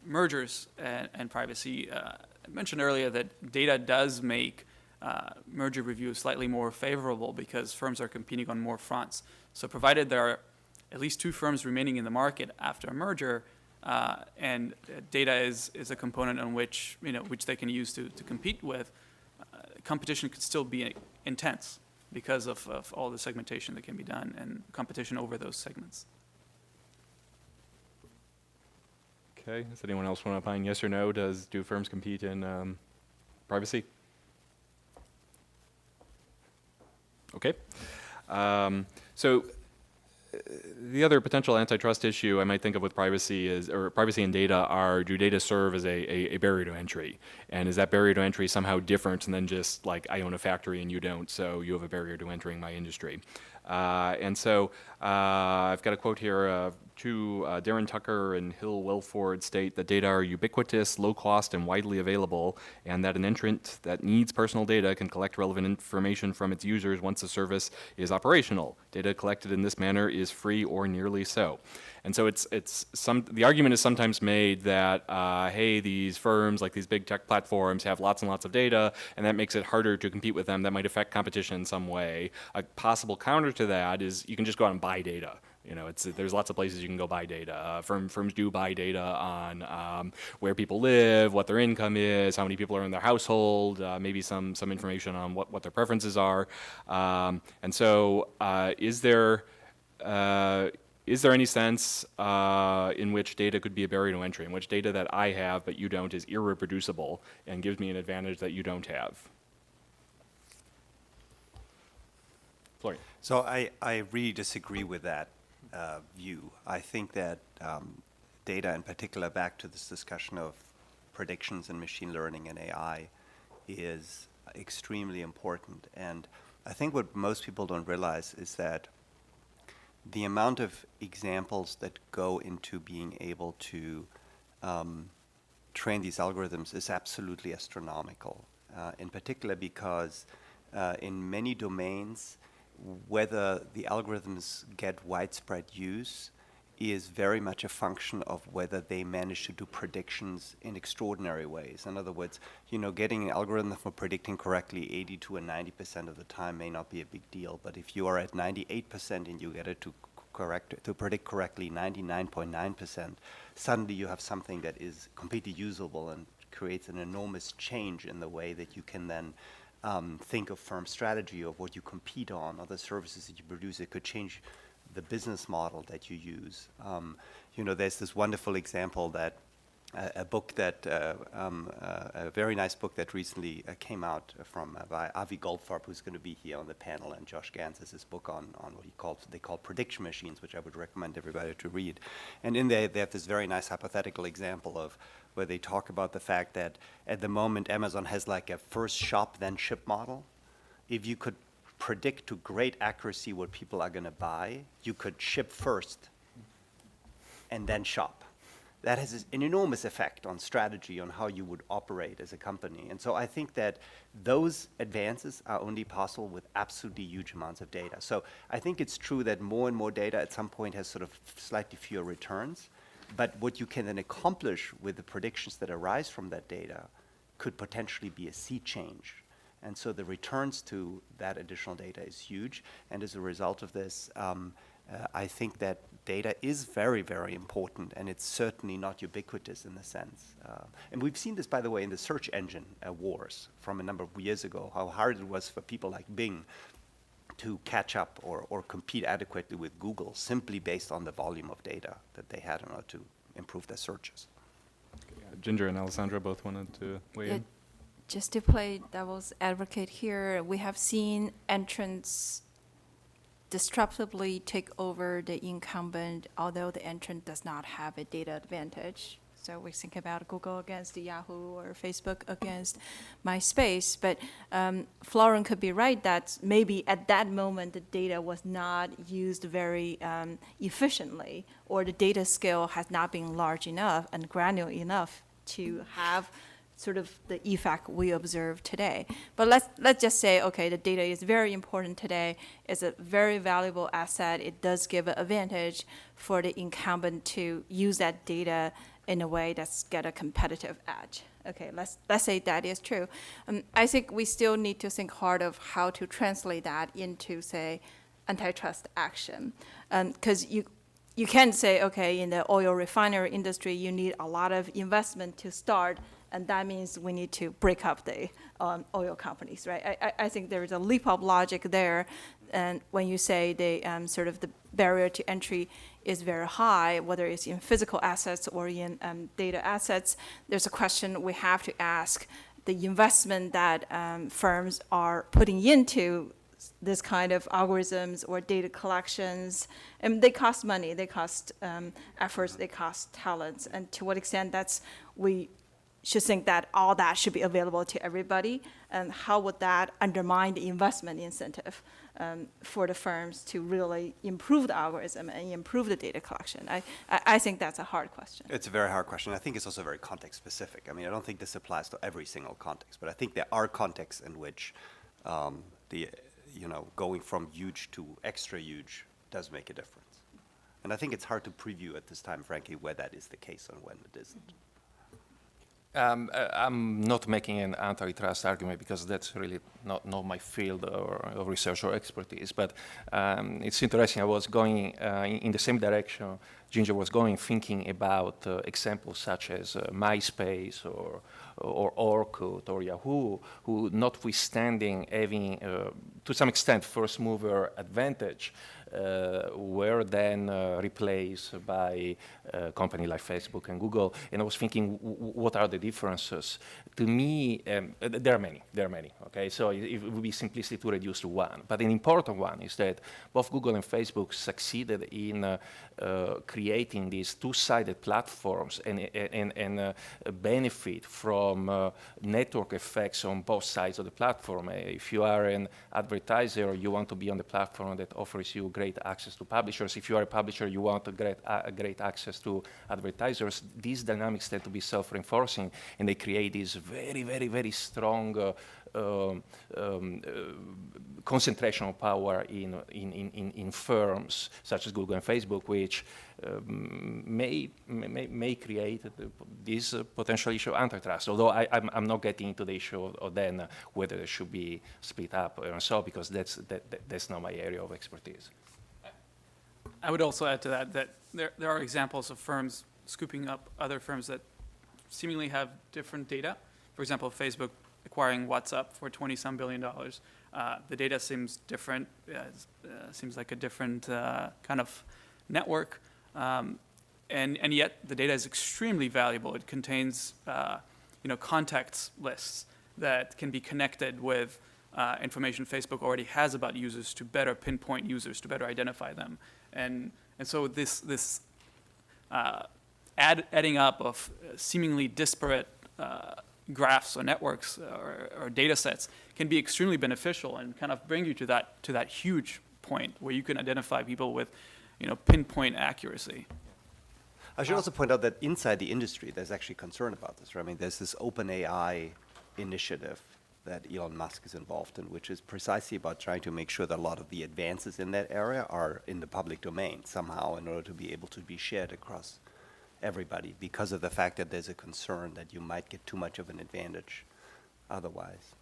mergers and privacy, I mentioned earlier that data does make merger review slightly more favorable because firms are competing on more fronts. So provided there are at least two firms remaining in the market after a merger, and data is a component on which, you know, which they can use to compete with, competition could still be intense because of all the segmentation that can be done and competition over those segments. Okay, does anyone else want to opine yes or no? Do firms compete in privacy? Okay. So the other potential antitrust issue I might think of with privacy is, or privacy and data are, do data serve as a barrier to entry? And is that barrier to entry somehow different than just like I own a factory and you don't, so you have a barrier to entering my industry? And so I've got a quote here. Darren Tucker and Hill Wilford state that data are ubiquitous, low cost, and widely available, and that an entrant that needs personal data can collect relevant information from its users once the service is operational. Data collected in this manner is free or nearly so. And so the argument is sometimes made that, hey, these firms, like these big tech platforms, have lots and lots of data, and that makes it harder to compete with them. That might affect competition in some way. A possible counter to that is you can just go out and buy data. You know, there's lots of places you can go buy data. Firms do buy data on where people live, what their income is, how many people are in their household, maybe some information on what their preferences are. And so is there any sense in which data could be a barrier to entry, in which data that I have but you don't is irreproducible and gives me an advantage that you don't have? Florian. So I really disagree with that view. I think that data, in particular, back to this discussion of predictions and machine learning and AI, is extremely important. And I think what most people don't realize is that the amount of examples that go into being able to train these algorithms is absolutely astronomical, in particular because in many domains, whether the algorithms get widespread use is very much a function of whether they manage to do predictions in extraordinary ways. In other words, you know, getting an algorithm for predicting correctly 80 to 90% of the time may not be a big deal, but if you are at 98% and you get it to predict correctly 99.9%, suddenly you have something that is completely usable and creates an enormous change in the way that you can then think of firm strategy, of what you compete on, or the services that you produce. It could change the business model that you use. You know, there's this wonderful example that a book that, a very nice book that recently came out from by Avi Goldfarb, who's going to be here on the panel, and Josh Gans has his book on what they call prediction machines, which I would recommend everybody to read. And in there, they have this very nice hypothetical example of where they talk about the fact that at the moment Amazon has like a first shop then ship model. If you could predict to great accuracy what people are going to buy, you could ship first and then shop. That has an enormous effect on strategy, on how you would operate as a company. And so I think that those advances are only possible with absolutely huge amounts of data. So I think it's true that more and more data at some point has sort of slightly fewer returns. But what you can then accomplish with the predictions that arise from that data could potentially be a sea change. And so the returns to that additional data is huge. And as a result of this, I think that data is very, very important, and it's certainly not ubiquitous in the sense. And we've seen this, by the way, in the search engine wars from a number of years ago, how hard it was for people like Bing to catch up or compete adequately with Google simply based on the volume of data that they had in order to improve their searches. Ginger and Alessandro both wanted to weigh in. Just to play devil's advocate here, we have seen entrants disruptively take over the incumbent, although the entrant does not have a data advantage. So we think about Google against Yahoo or Facebook against MySpace. But Florian could be right that maybe at that moment the data was not used very efficiently, or the data scale has not been large enough and granular enough to have sort of the effect we observe today. But let's just say, okay, the data is very important today. It's a very valuable asset. It does give an advantage for the incumbent to use that data in a way that's got a competitive edge. Okay, let's say that is true. I think we still need to think hard of how to translate that into, say, antitrust action. Because you can say, okay, in the oil refinery industry, you need a lot of investment to start, and that means we need to break up the oil companies, right? I think there is a leap of logic there, and when you say the sort of the barrier to entry is very high, whether it's in physical assets or in data assets, there's a question we have to ask. The investment that firms are putting into this kind of algorithms or data collections, and they cost money, they cost efforts, they cost talents, and to what extent we should think that all that should be available to everybody, and how would that undermine the investment incentive for the firms to really improve the algorithm and improve the data collection? I think that's a hard question. It's a very hard question. I think it's also very context specific. I mean, I don't think this applies to every single context, but I think there are contexts in which going from huge to extra huge does make a difference. And I think it's hard to preview at this time, frankly, where that is the case and when it isn't. I'm not making an antitrust argument because that's really not my field of research or expertise, but it's interesting. I was going in the same direction Ginger was going, thinking about examples such as MySpace or Orkut or Yahoo, who, notwithstanding having, to some extent, first mover advantage, were then replaced by a company like Facebook and Google. And I was thinking, what are the differences? To me, there are many, okay? So it would be simplistic to reduce to one. But an important one is that both Google and Facebook succeeded in creating these two-sided platforms and benefit from network effects on both sides of the platform. If you are an advertiser, you want to be on the platform that offers you great access to publishers. If you are a publisher, you want to get great access to advertisers. These dynamics tend to be self-reinforcing, and they create these very, very, very strong concentration of power in firms such as Google and Facebook, which may create this potential issue of antitrust. Although I'm not getting into the issue of then whether they should be split up or so, because that's not my area of expertise. I would also add to that there are examples of firms scooping up other firms that seemingly have different data. For example, Facebook acquiring WhatsApp for $20-some billion. The data seems different. Seems like a different kind of network, and yet the data is extremely valuable. It contains contacts lists that can be connected with information Facebook already has about users to better pinpoint users, to better identify them, and so this adding up of seemingly disparate graphs or networks or data sets can be extremely beneficial and kind of bring you to that huge point where you can identify people with pinpoint accuracy. I should also point out that inside the industry, there's actually concern about this, right? I mean, there's this OpenAI initiative that Elon Musk is involved in, which is precisely about trying to make sure that a lot of the advances in that area are in the public domain somehow in order to be able to be shared across everybody, because of the fact that there's a concern that you might get too much of an advantage otherwise.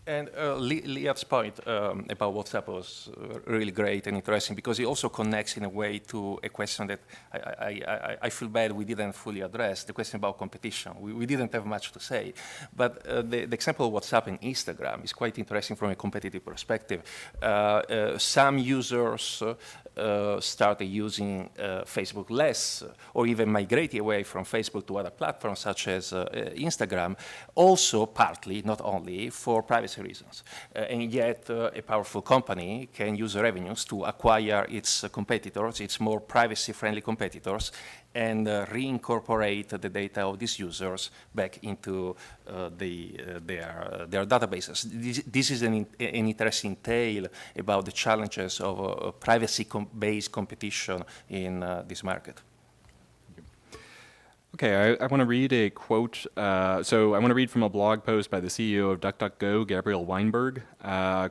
And Liad's point about WhatsApp was really great and interesting because it also connects in a way to a question that I feel bad we didn't fully address, the question about competition. We didn't have much to say, but the example of WhatsApp and Instagram is quite interesting from a competitive perspective. Some users started using Facebook less or even migrated away from Facebook to other platforms such as Instagram, also partly, not only, for privacy reasons. And yet a powerful company can use revenues to acquire its competitors, its more privacy-friendly competitors, and reincorporate the data of these users back into their databases. This is an interesting tale about the challenges of privacy-based competition in this market. Okay, I want to read a quote. So I want to read from a blog post by the CEO of DuckDuckGo, Gabriel Weinberg.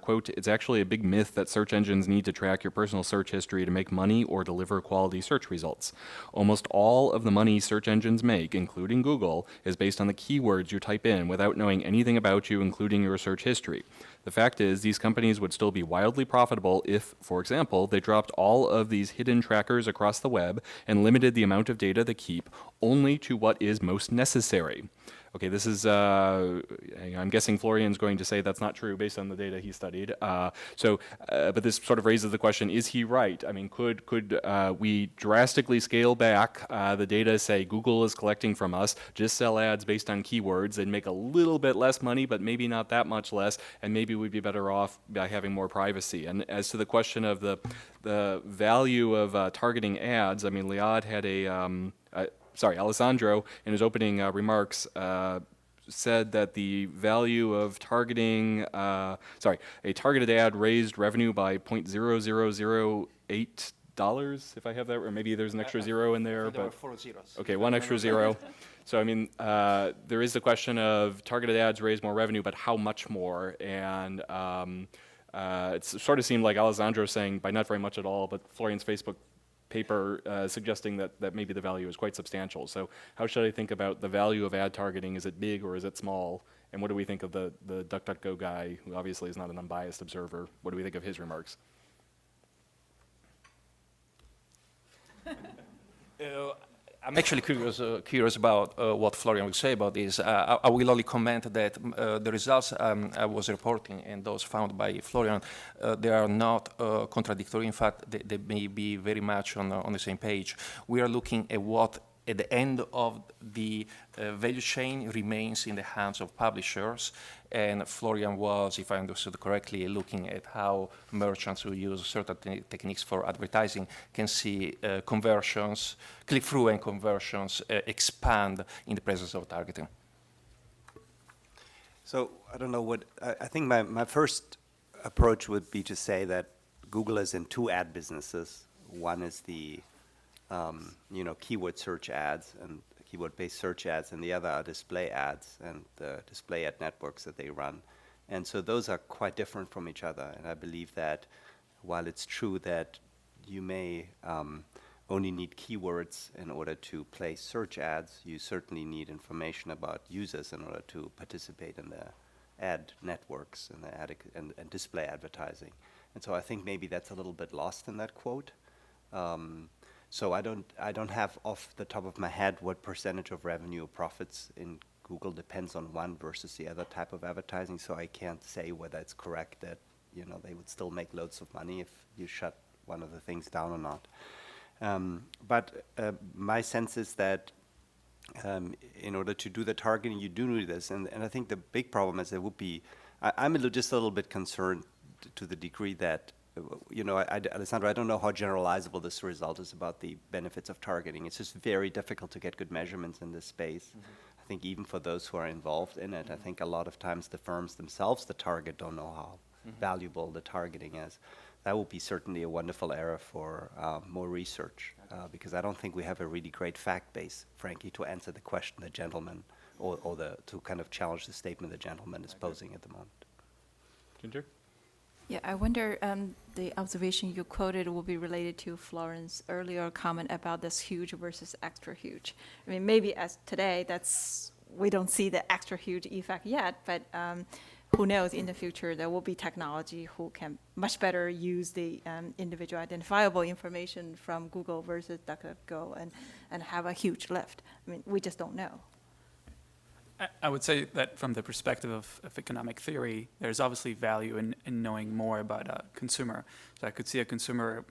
Quote, "It's actually a big myth that search engines need to track your personal search history to make money or deliver quality search results. Almost all of the money search engines make, including Google, is based on the keywords you type in without knowing anything about you, including your search history. The fact is, these companies would still be wildly profitable if, for example, they dropped all of these hidden trackers across the web and limited the amount of data they keep only to what is most necessary." Okay, this is, I'm guessing Florian's going to say that's not true based on the data he studied. But this sort of raises the question, is he right? I mean, could we drastically scale back the data, say Google is collecting from us, just sell ads based on keywords and make a little bit less money, but maybe not that much less, and maybe we'd be better off by having more privacy? And as to the question of the value of targeting ads, I mean, Liad had Alessandro, in his opening remarks, said that the value of targeting, a targeted ad raised revenue by $0.0008, if I have that, or maybe there's an extra zero in there. There are 4 zeros. Okay, one extra zero. So, I mean, there is the question of targeted ads raise more revenue, but how much more? And it sort of seemed like Alessandro saying by not very much at all, but Florian's Facebook paper suggesting that maybe the value is quite substantial. So how should I think about the value of ad targeting? Is it big or is it small? And what do we think of the DuckDuckGo guy, who obviously is not an unbiased observer? What do we think of his remarks? I'm actually curious about what Florian will say about this. I will only comment that the results I was reporting and those found by Florian, they are not contradictory. In fact, they may be very much on the same page. We are looking at what at the end of the value chain remains in the hands of publishers, and Florian was, if I understood correctly, looking at how merchants who use certain techniques for advertising can see conversions, click-through and conversions expand in the presence of targeting. So I don't know what, I think my first approach would be to say that Google is in 2 ad businesses. One is the keyword search ads and keyword-based search ads, and the other are display ads and the display ad networks that they run. And so those are quite different from each other. And I believe that while it's true that you may only need keywords in order to place search ads, you certainly need information about users in order to participate in the ad networks and the ad and display advertising. And so I think maybe that's a little bit lost in that quote. So I don't have off the top of my head what percentage of revenue or profits in Google depends on one versus the other type of advertising. So I can't say whether it's correct that they would still make loads of money if you shut one of the things down or not. But my sense is that in order to do the targeting, you do need this. And I think the big problem is there would be. I'm just a little bit concerned to the degree that. Alessandro, I don't know how generalizable this result is about the benefits of targeting. It's just very difficult to get good measurements in this space. Mm-hmm. I think even for those who are involved in it, I think a lot of times the firms themselves, the target, don't know how valuable the targeting is. That would be certainly a wonderful area for more research, because I don't think we have a really great fact base, frankly, to answer the question the gentleman, or to kind of challenge the statement the gentleman is posing at the moment. Ginger? Yeah, I wonder, the observation you quoted will be related to Florian's earlier comment about this huge versus extra huge. I mean, maybe as today, we don't see the extra huge effect yet, but who knows, in the future, there will be technology who can much better use the individual identifiable information from Google versus DuckDuckGo and have a huge lift. I mean, we just don't know. I would say that from the perspective of economic theory, there's obviously value in knowing more about a consumer. So I could see a consumer,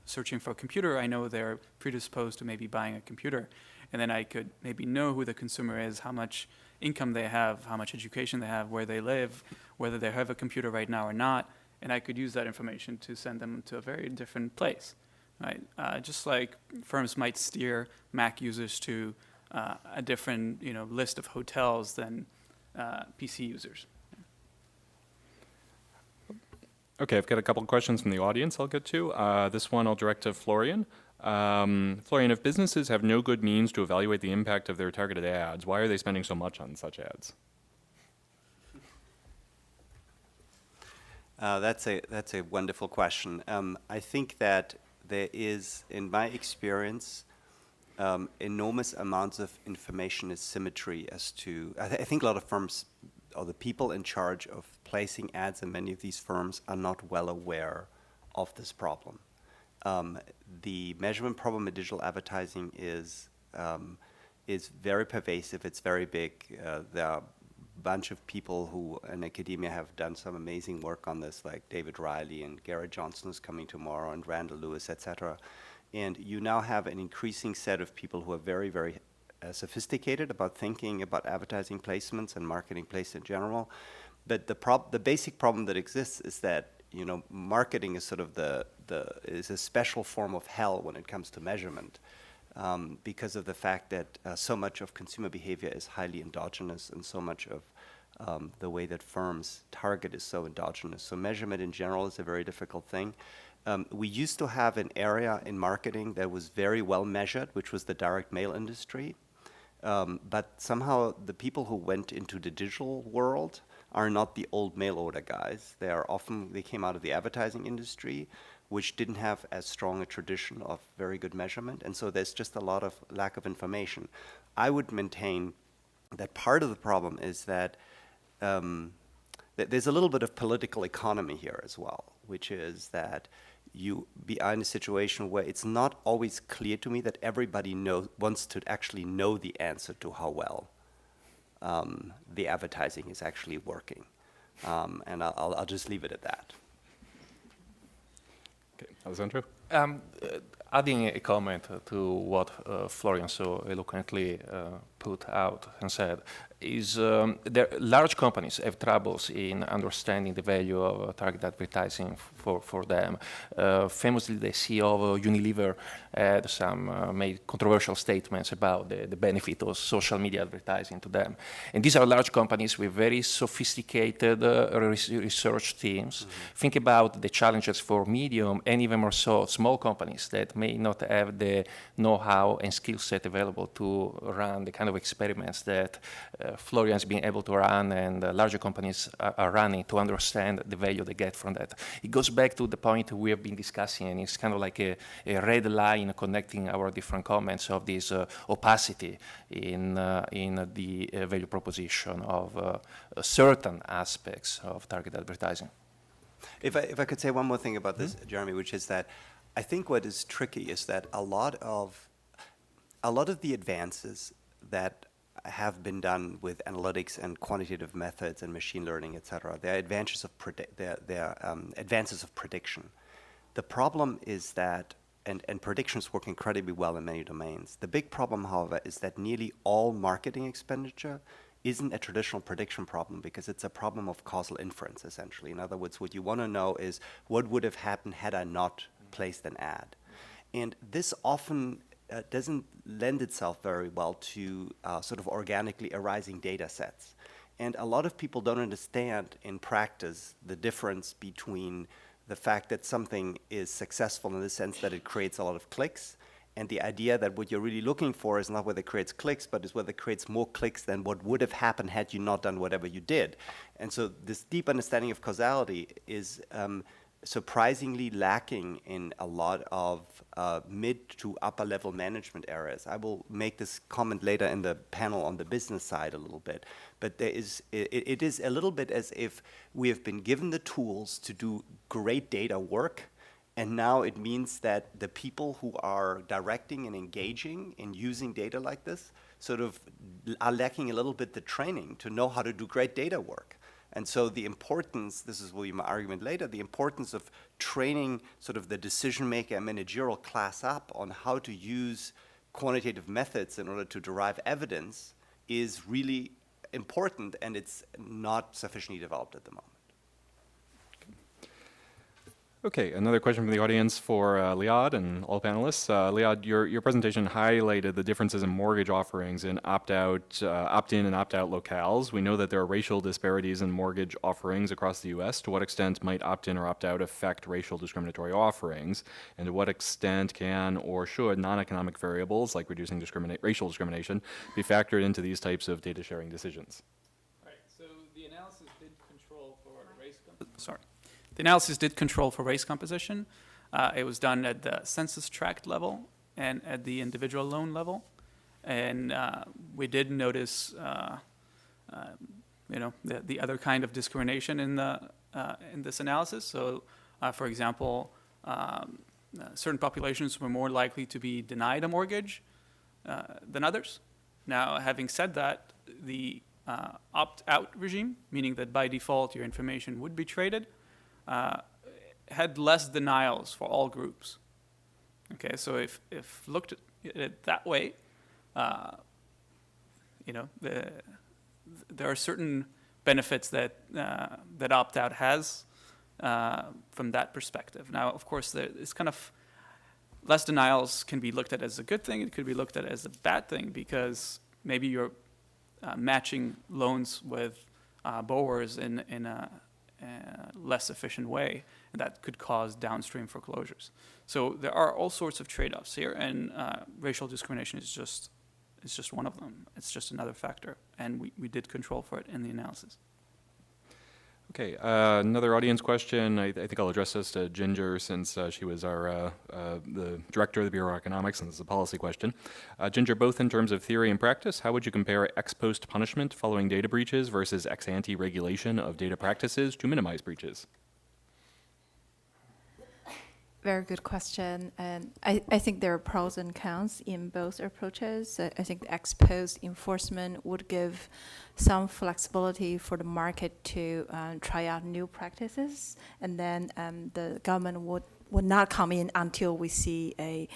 searching for a computer. I know they're predisposed to maybe buying a computer. And then I could maybe know who the consumer is, how much income they have, how much education they have, where they live, whether they have a computer right now or not. And I could use that information to send them to a very different place, right? Just like firms might steer Mac users to a different list of hotels than PC users. Okay, I've got a couple of questions from the audience I'll get to. This one I'll direct to Florian. Florian, if businesses have no good means to evaluate the impact of their targeted ads, why are they spending so much on such ads? That's a wonderful question. I think that there is, in my experience, enormous amounts of information asymmetry as to, I think a lot of firms, or the people in charge of placing ads in many of these firms are not well aware of this problem. The measurement problem in digital advertising is very pervasive, it's very big. There are a bunch of people who in academia have done some amazing work on this, like David Riley and Garrett Johnson is coming tomorrow, and Randall Lewis, etc. And you now have an increasing set of people who are very, very sophisticated about thinking about advertising placements and marketing place in general. But the basic problem that exists is that marketing is sort of is a special form of hell when it comes to measurement, because of the fact that so much of consumer behavior is highly endogenous, and so much of the way that firms target is so endogenous. So measurement in general is a very difficult thing. We used to have an area in marketing that was very well measured, which was the direct mail industry. But somehow the people who went into the digital world are not the old mail order guys. They came out of the advertising industry, which didn't have as strong a tradition of very good measurement. And so there's just a lot of lack of information. I would maintain that part of the problem is that there's a little bit of political economy here as well, which is that you are in a situation where it's not always clear to me that everybody wants to actually know the answer to how well the advertising is actually working. And I'll just leave it at that. Okay, Alessandro? Adding a comment to what Florian so eloquently put out and said, is large companies have troubles in understanding the value of target advertising for them. Famously, the CEO of Unilever had made controversial statements about the benefit of social media advertising to them. And these are large companies with very sophisticated research teams. Mm-hmm. Think about the challenges for medium and even more so small companies that may not have the know-how and skill set available to run the kind of experiments that Florian's been able to run, and larger companies are running to understand the value they get from that. It goes back to the point we have been discussing, and it's kind of like a red line connecting our different comments of this opacity in the value proposition of certain aspects of target advertising. If I could say one more thing about this, Jeremy, which is that I think what is tricky is that a lot of the advances that have been done with analytics and quantitative methods and machine learning, et cetera, they are advances of prediction. The problem is that, and predictions work incredibly well in many domains. The big problem, however, is that nearly all marketing expenditure isn't a traditional prediction problem, because it's a problem of causal inference, essentially. In other words, what you want to know is what would have happened had I not placed an ad. And this often doesn't lend itself very well to sort of organically arising data sets. And a lot of people don't understand in practice the difference between the fact that something is successful in the sense that it creates a lot of clicks, and the idea that what you're really looking for is not whether it creates clicks, but is whether it creates more clicks than what would have happened had you not done whatever you did. And so this deep understanding of causality is surprisingly lacking in a lot of mid to upper level management areas. I will make this comment later in the panel on the business side a little bit, but it is a little bit as if we have been given the tools to do great data work, and now it means that the people who are directing and engaging in using data like this sort of are lacking a little bit the training to know how to do great data work. And so the importance, this will be my argument later, the importance of training sort of the decision maker and managerial class up on how to use quantitative methods in order to derive evidence is really important, and it's not sufficiently developed at the moment. Okay, another question from the audience for Liad and all panelists. Liad, your presentation highlighted the differences in mortgage offerings in opt-in and opt-out locales. We know that there are racial disparities in mortgage offerings across the U.S. To what extent might opt-in or opt-out affect racial discriminatory offerings? And to what extent can or should non-economic variables, like reducing racial discrimination, be factored into these types of data sharing decisions? Right, so the analysis did control for race The analysis did control for race composition. It was done at the census tract level and at the individual loan level. And we did notice, the other kind of discrimination in this analysis. So, for example, certain populations were more likely to be denied a mortgage than others. Now, having said that, the opt-out regime, meaning that by default your information would be traded, had less denials for all groups. Okay, so if looked at it that way, there are certain benefits that that opt-out has from that perspective. Now, of course, it's kind of less denials can be looked at as a good thing. It could be looked at as a bad thing because maybe you're matching loans with borrowers in a less efficient way, and that could cause downstream foreclosures. So there are all sorts of trade-offs here, and racial discrimination is just one of them. It's just another factor, and we did control for it in the analysis. Okay, another audience question. I think I'll address this to Ginger since she was the director of the Bureau of Economics, and this is a policy question. Ginger, both in terms of theory and practice, how would you compare ex post punishment following data breaches versus ex ante regulation of data practices to minimize breaches? Very good question. And I think there are pros and cons in both approaches. I think the ex post enforcement would give some flexibility for the market to try out new practices, and then the government would not come in until we see a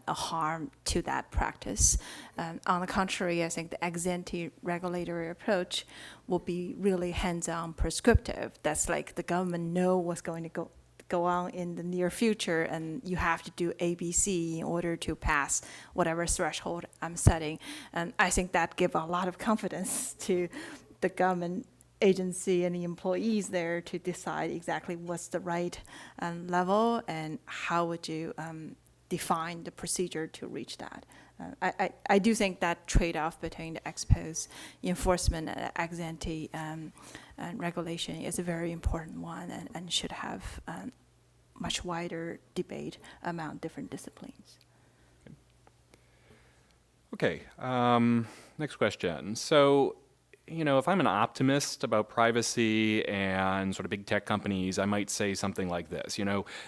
harm to that practice. On the contrary, I think the ex ante regulatory approach will be really hands-on prescriptive. That's like the government know what's going to go on in the near future, and you have to do ABC in order to pass whatever threshold I'm setting. And I think that gives a lot of confidence to the government agency and the employees there to decide exactly what's the right level and how would you define the procedure to reach that. I do think that trade-off between the ex post enforcement and ex ante regulation is a very important one, and should have much wider debate among different disciplines. Okay, next question. So, if I'm an optimist about privacy and sort of big tech companies, I might say something like this.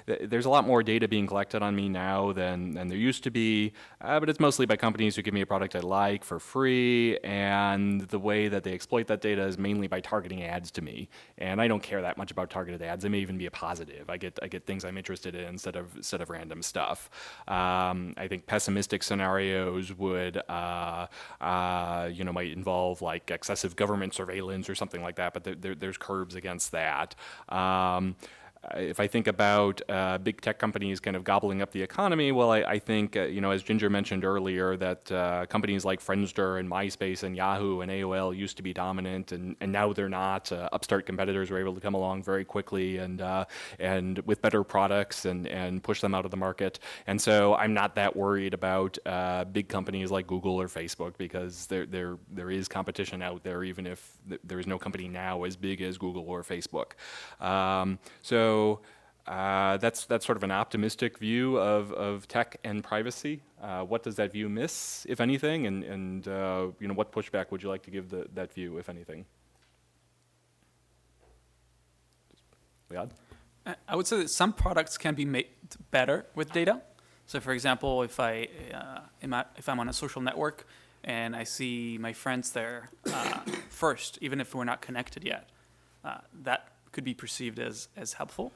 There's a lot more data being collected on me now than there used to be, but it's mostly by companies who give me a product I like for free, and the way that they exploit that data is mainly by targeting ads to me. And I don't care that much about targeted ads. They may even be a positive. I get things I'm interested in instead of random stuff. I think pessimistic scenarios would, might involve like excessive government surveillance or something like that, but there's curbs against that. If I think about big tech companies kind of gobbling up the economy, well, I think, as Ginger mentioned earlier, that companies like Friendster and MySpace and Yahoo and AOL used to be dominant, and now they're not. Upstart competitors were able to come along very quickly and with better products and push them out of the market. And so I'm not that worried about big companies like Google or Facebook, because there is competition out there, even if there is no company now as big as Google or Facebook. So That's sort of an optimistic view of tech and privacy. What does that view miss, if anything, and you know, what pushback would you like to give that view, if anything? Liad? I would say that some products can be made better with data. So, for example, if I'm on a social network and I see my friends there first, even if we're not connected yet, that could be perceived as helpful.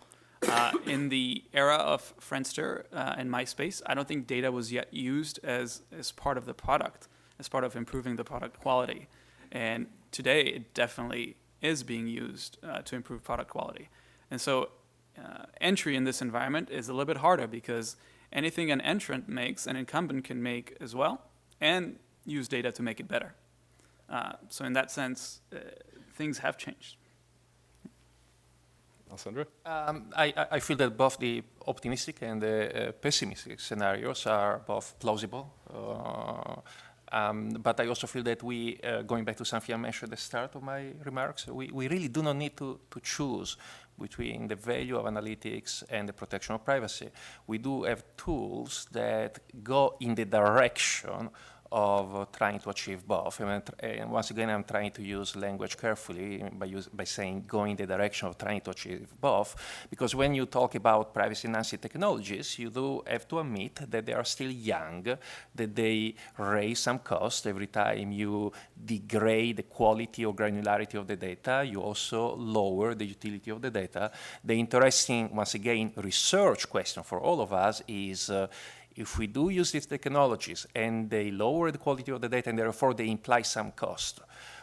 In the era of Friendster and MySpace, I don't think data was yet used as part of the product, as part of improving the product quality. And today, it definitely is being used to improve product quality. And so entry in this environment is a little bit harder because anything an entrant makes, an incumbent can make as well, and use data to make it better. So in that sense, things have changed. Alessandro? I feel that both the optimistic and the pessimistic scenarios are both plausible. But I also feel that we, going back to something I mentioned at the start of my remarks, we really do not need to choose between the value of analytics and the protection of privacy. We do have tools that go in the direction of trying to achieve both. And once again, I'm trying to use language carefully by saying go in the direction of trying to achieve both, because when you talk about privacy-enhancing technologies, you do have to admit that they are still young, that they raise some cost every time you degrade the quality or granularity of the data. You also lower the utility of the data. The interesting, once again, research question for all of us is if we do use these technologies and they lower the quality of the data and therefore they imply some cost,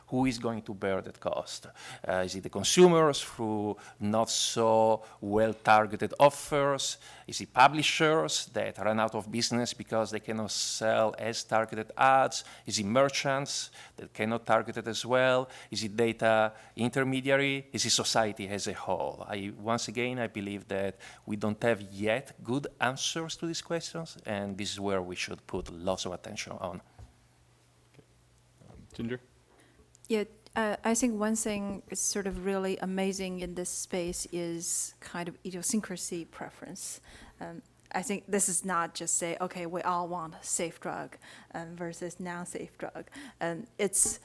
who is going to bear that cost? Is it the consumers through not so well-targeted offers? Is it publishers that run out of business because they cannot sell as targeted ads? Is it merchants that cannot target it as well? Is it data intermediary? Is it society as a whole? Once again, I believe that we don't have yet good answers to these questions, and this is where we should put lots of attention on. Ginger? Yeah, I think one thing is sort of really amazing in this space is kind of idiosyncrasy preference. I think this is not just say, okay, we all want a safe drug versus non-safe drug. And it's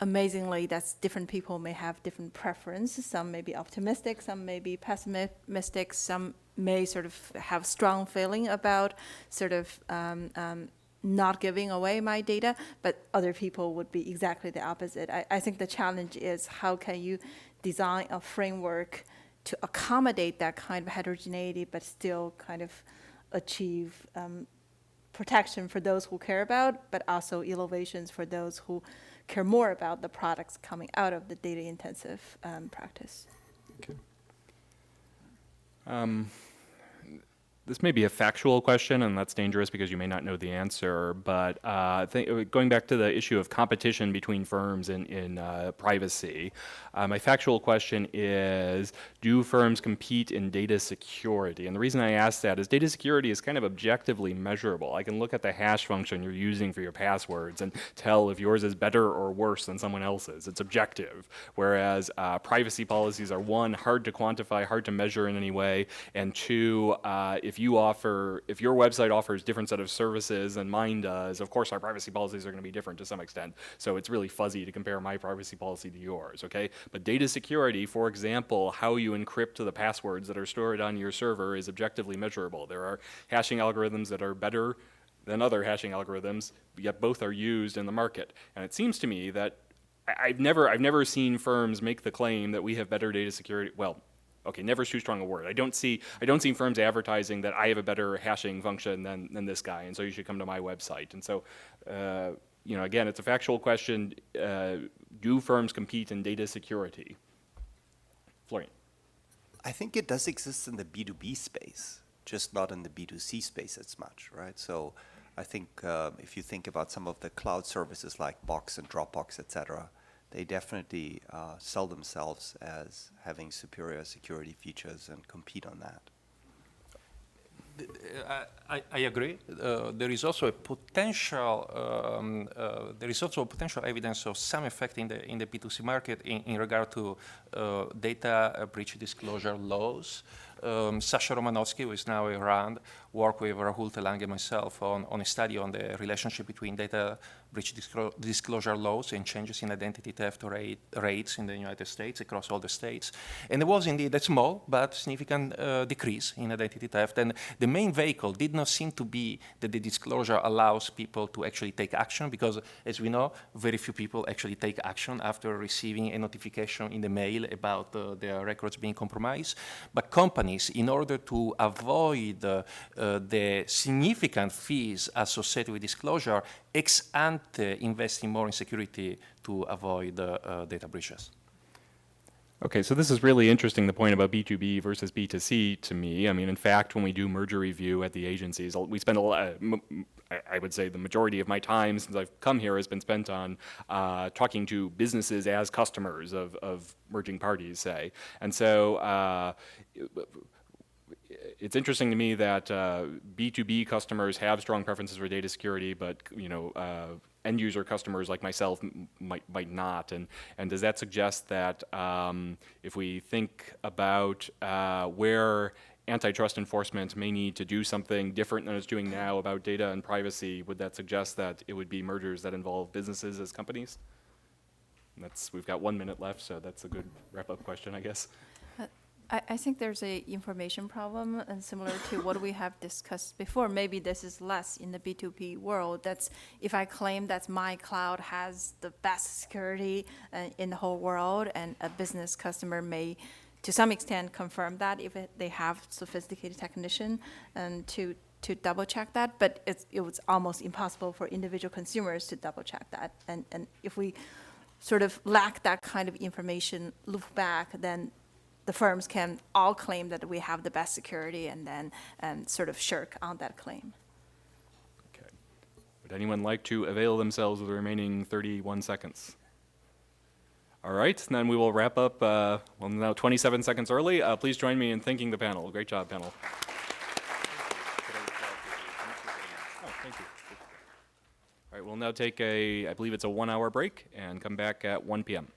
amazingly that different people may have different preferences. Some may be optimistic, some may be pessimistic, some may sort of have strong feeling about sort of not giving away my data, but other people would be exactly the opposite. I think the challenge is how can you design a framework to accommodate that kind of heterogeneity, but still kind of achieve protection for those who care about, but also innovations for those who care more about the products coming out of the data-intensive practice. Okay. This may be a factual question, and that's dangerous because you may not know the answer, but going back to the issue of competition between firms in privacy, my factual question is, do firms compete in data security? And the reason I ask that is data security is kind of objectively measurable. I can look at the hash function you're using for your passwords and tell if yours is better or worse than someone else's. It's objective, whereas privacy policies are, one, hard to quantify, hard to measure in any way, and two, if your website offers different set of services than mine does, of course our privacy policies are going to be different to some extent. So it's really fuzzy to compare my privacy policy to yours, okay? But data security, for example, how you encrypt the passwords that are stored on your server is objectively measurable. There are hashing algorithms that are better than other hashing algorithms, yet both are used in the market. And it seems to me that I've never seen firms make the claim that we have better data security. Well, okay, never is too strong a word. I don't see firms advertising that I have a better hashing function than this guy, and so you should come to my website. And so, you know, again, it's a factual question. Do firms compete in data security? Florian. I think it does exist in the B2B space, just not in the B2C space as much, right? So I think if you think about some of the cloud services like Box and Dropbox, et cetera, they definitely sell themselves as having superior security features and compete on that. I agree. There is also a potential. Evidence of some effect in the B2C market in regard to data breach disclosure laws. Sasha Romanowski, who is now around, worked with Rahul Telang and myself on a study on the relationship between data breach disclosure laws and changes in identity theft rates in the United States, across all the states. And there was indeed a small but significant decrease in identity theft. And the main vehicle did not seem to be that the disclosure allows people to actually take action, because, as we know, very few people actually take action after receiving a notification in the mail about their records being compromised. But companies, in order to avoid the significant fees associated with disclosure, ex ante investing more in security to avoid data breaches. Okay, so this is really interesting, the point about B2B versus B2C to me. I mean, in fact, when we do merger review at the agencies, we spend a lot, I would say the majority of my time since I've come here has been spent on talking to businesses as customers of merging parties, say. And so it's interesting to me that B2B customers have strong preferences for data security, but end user customers like myself might not. And does that suggest that if we think about where antitrust enforcement may need to do something different than it's doing now about data and privacy, would that suggest that it would be mergers that involve businesses as companies? We've got 1 minute left, so that's a good wrap-up question, I guess. I think there's a information problem, and similar to what we have discussed before. Maybe this is less in the B2B world. That's if I claim that my cloud has the best security in the whole world, and a business customer may, to some extent, confirm that if they have sophisticated technician and to double check that. But it was almost impossible for individual consumers to double check that. And if we sort of lack that kind of information, loop back, then the firms can all claim that we have the best security and then sort of shirk on that claim. Okay. Would anyone like to avail themselves of the remaining 31 seconds? All right, and then we will wrap up, now 27 seconds early. Please join me in thanking the panel. Great job, panel. Oh, thank you. All right, we'll now take I believe it's a 1 hour break and come back at 1 p.m.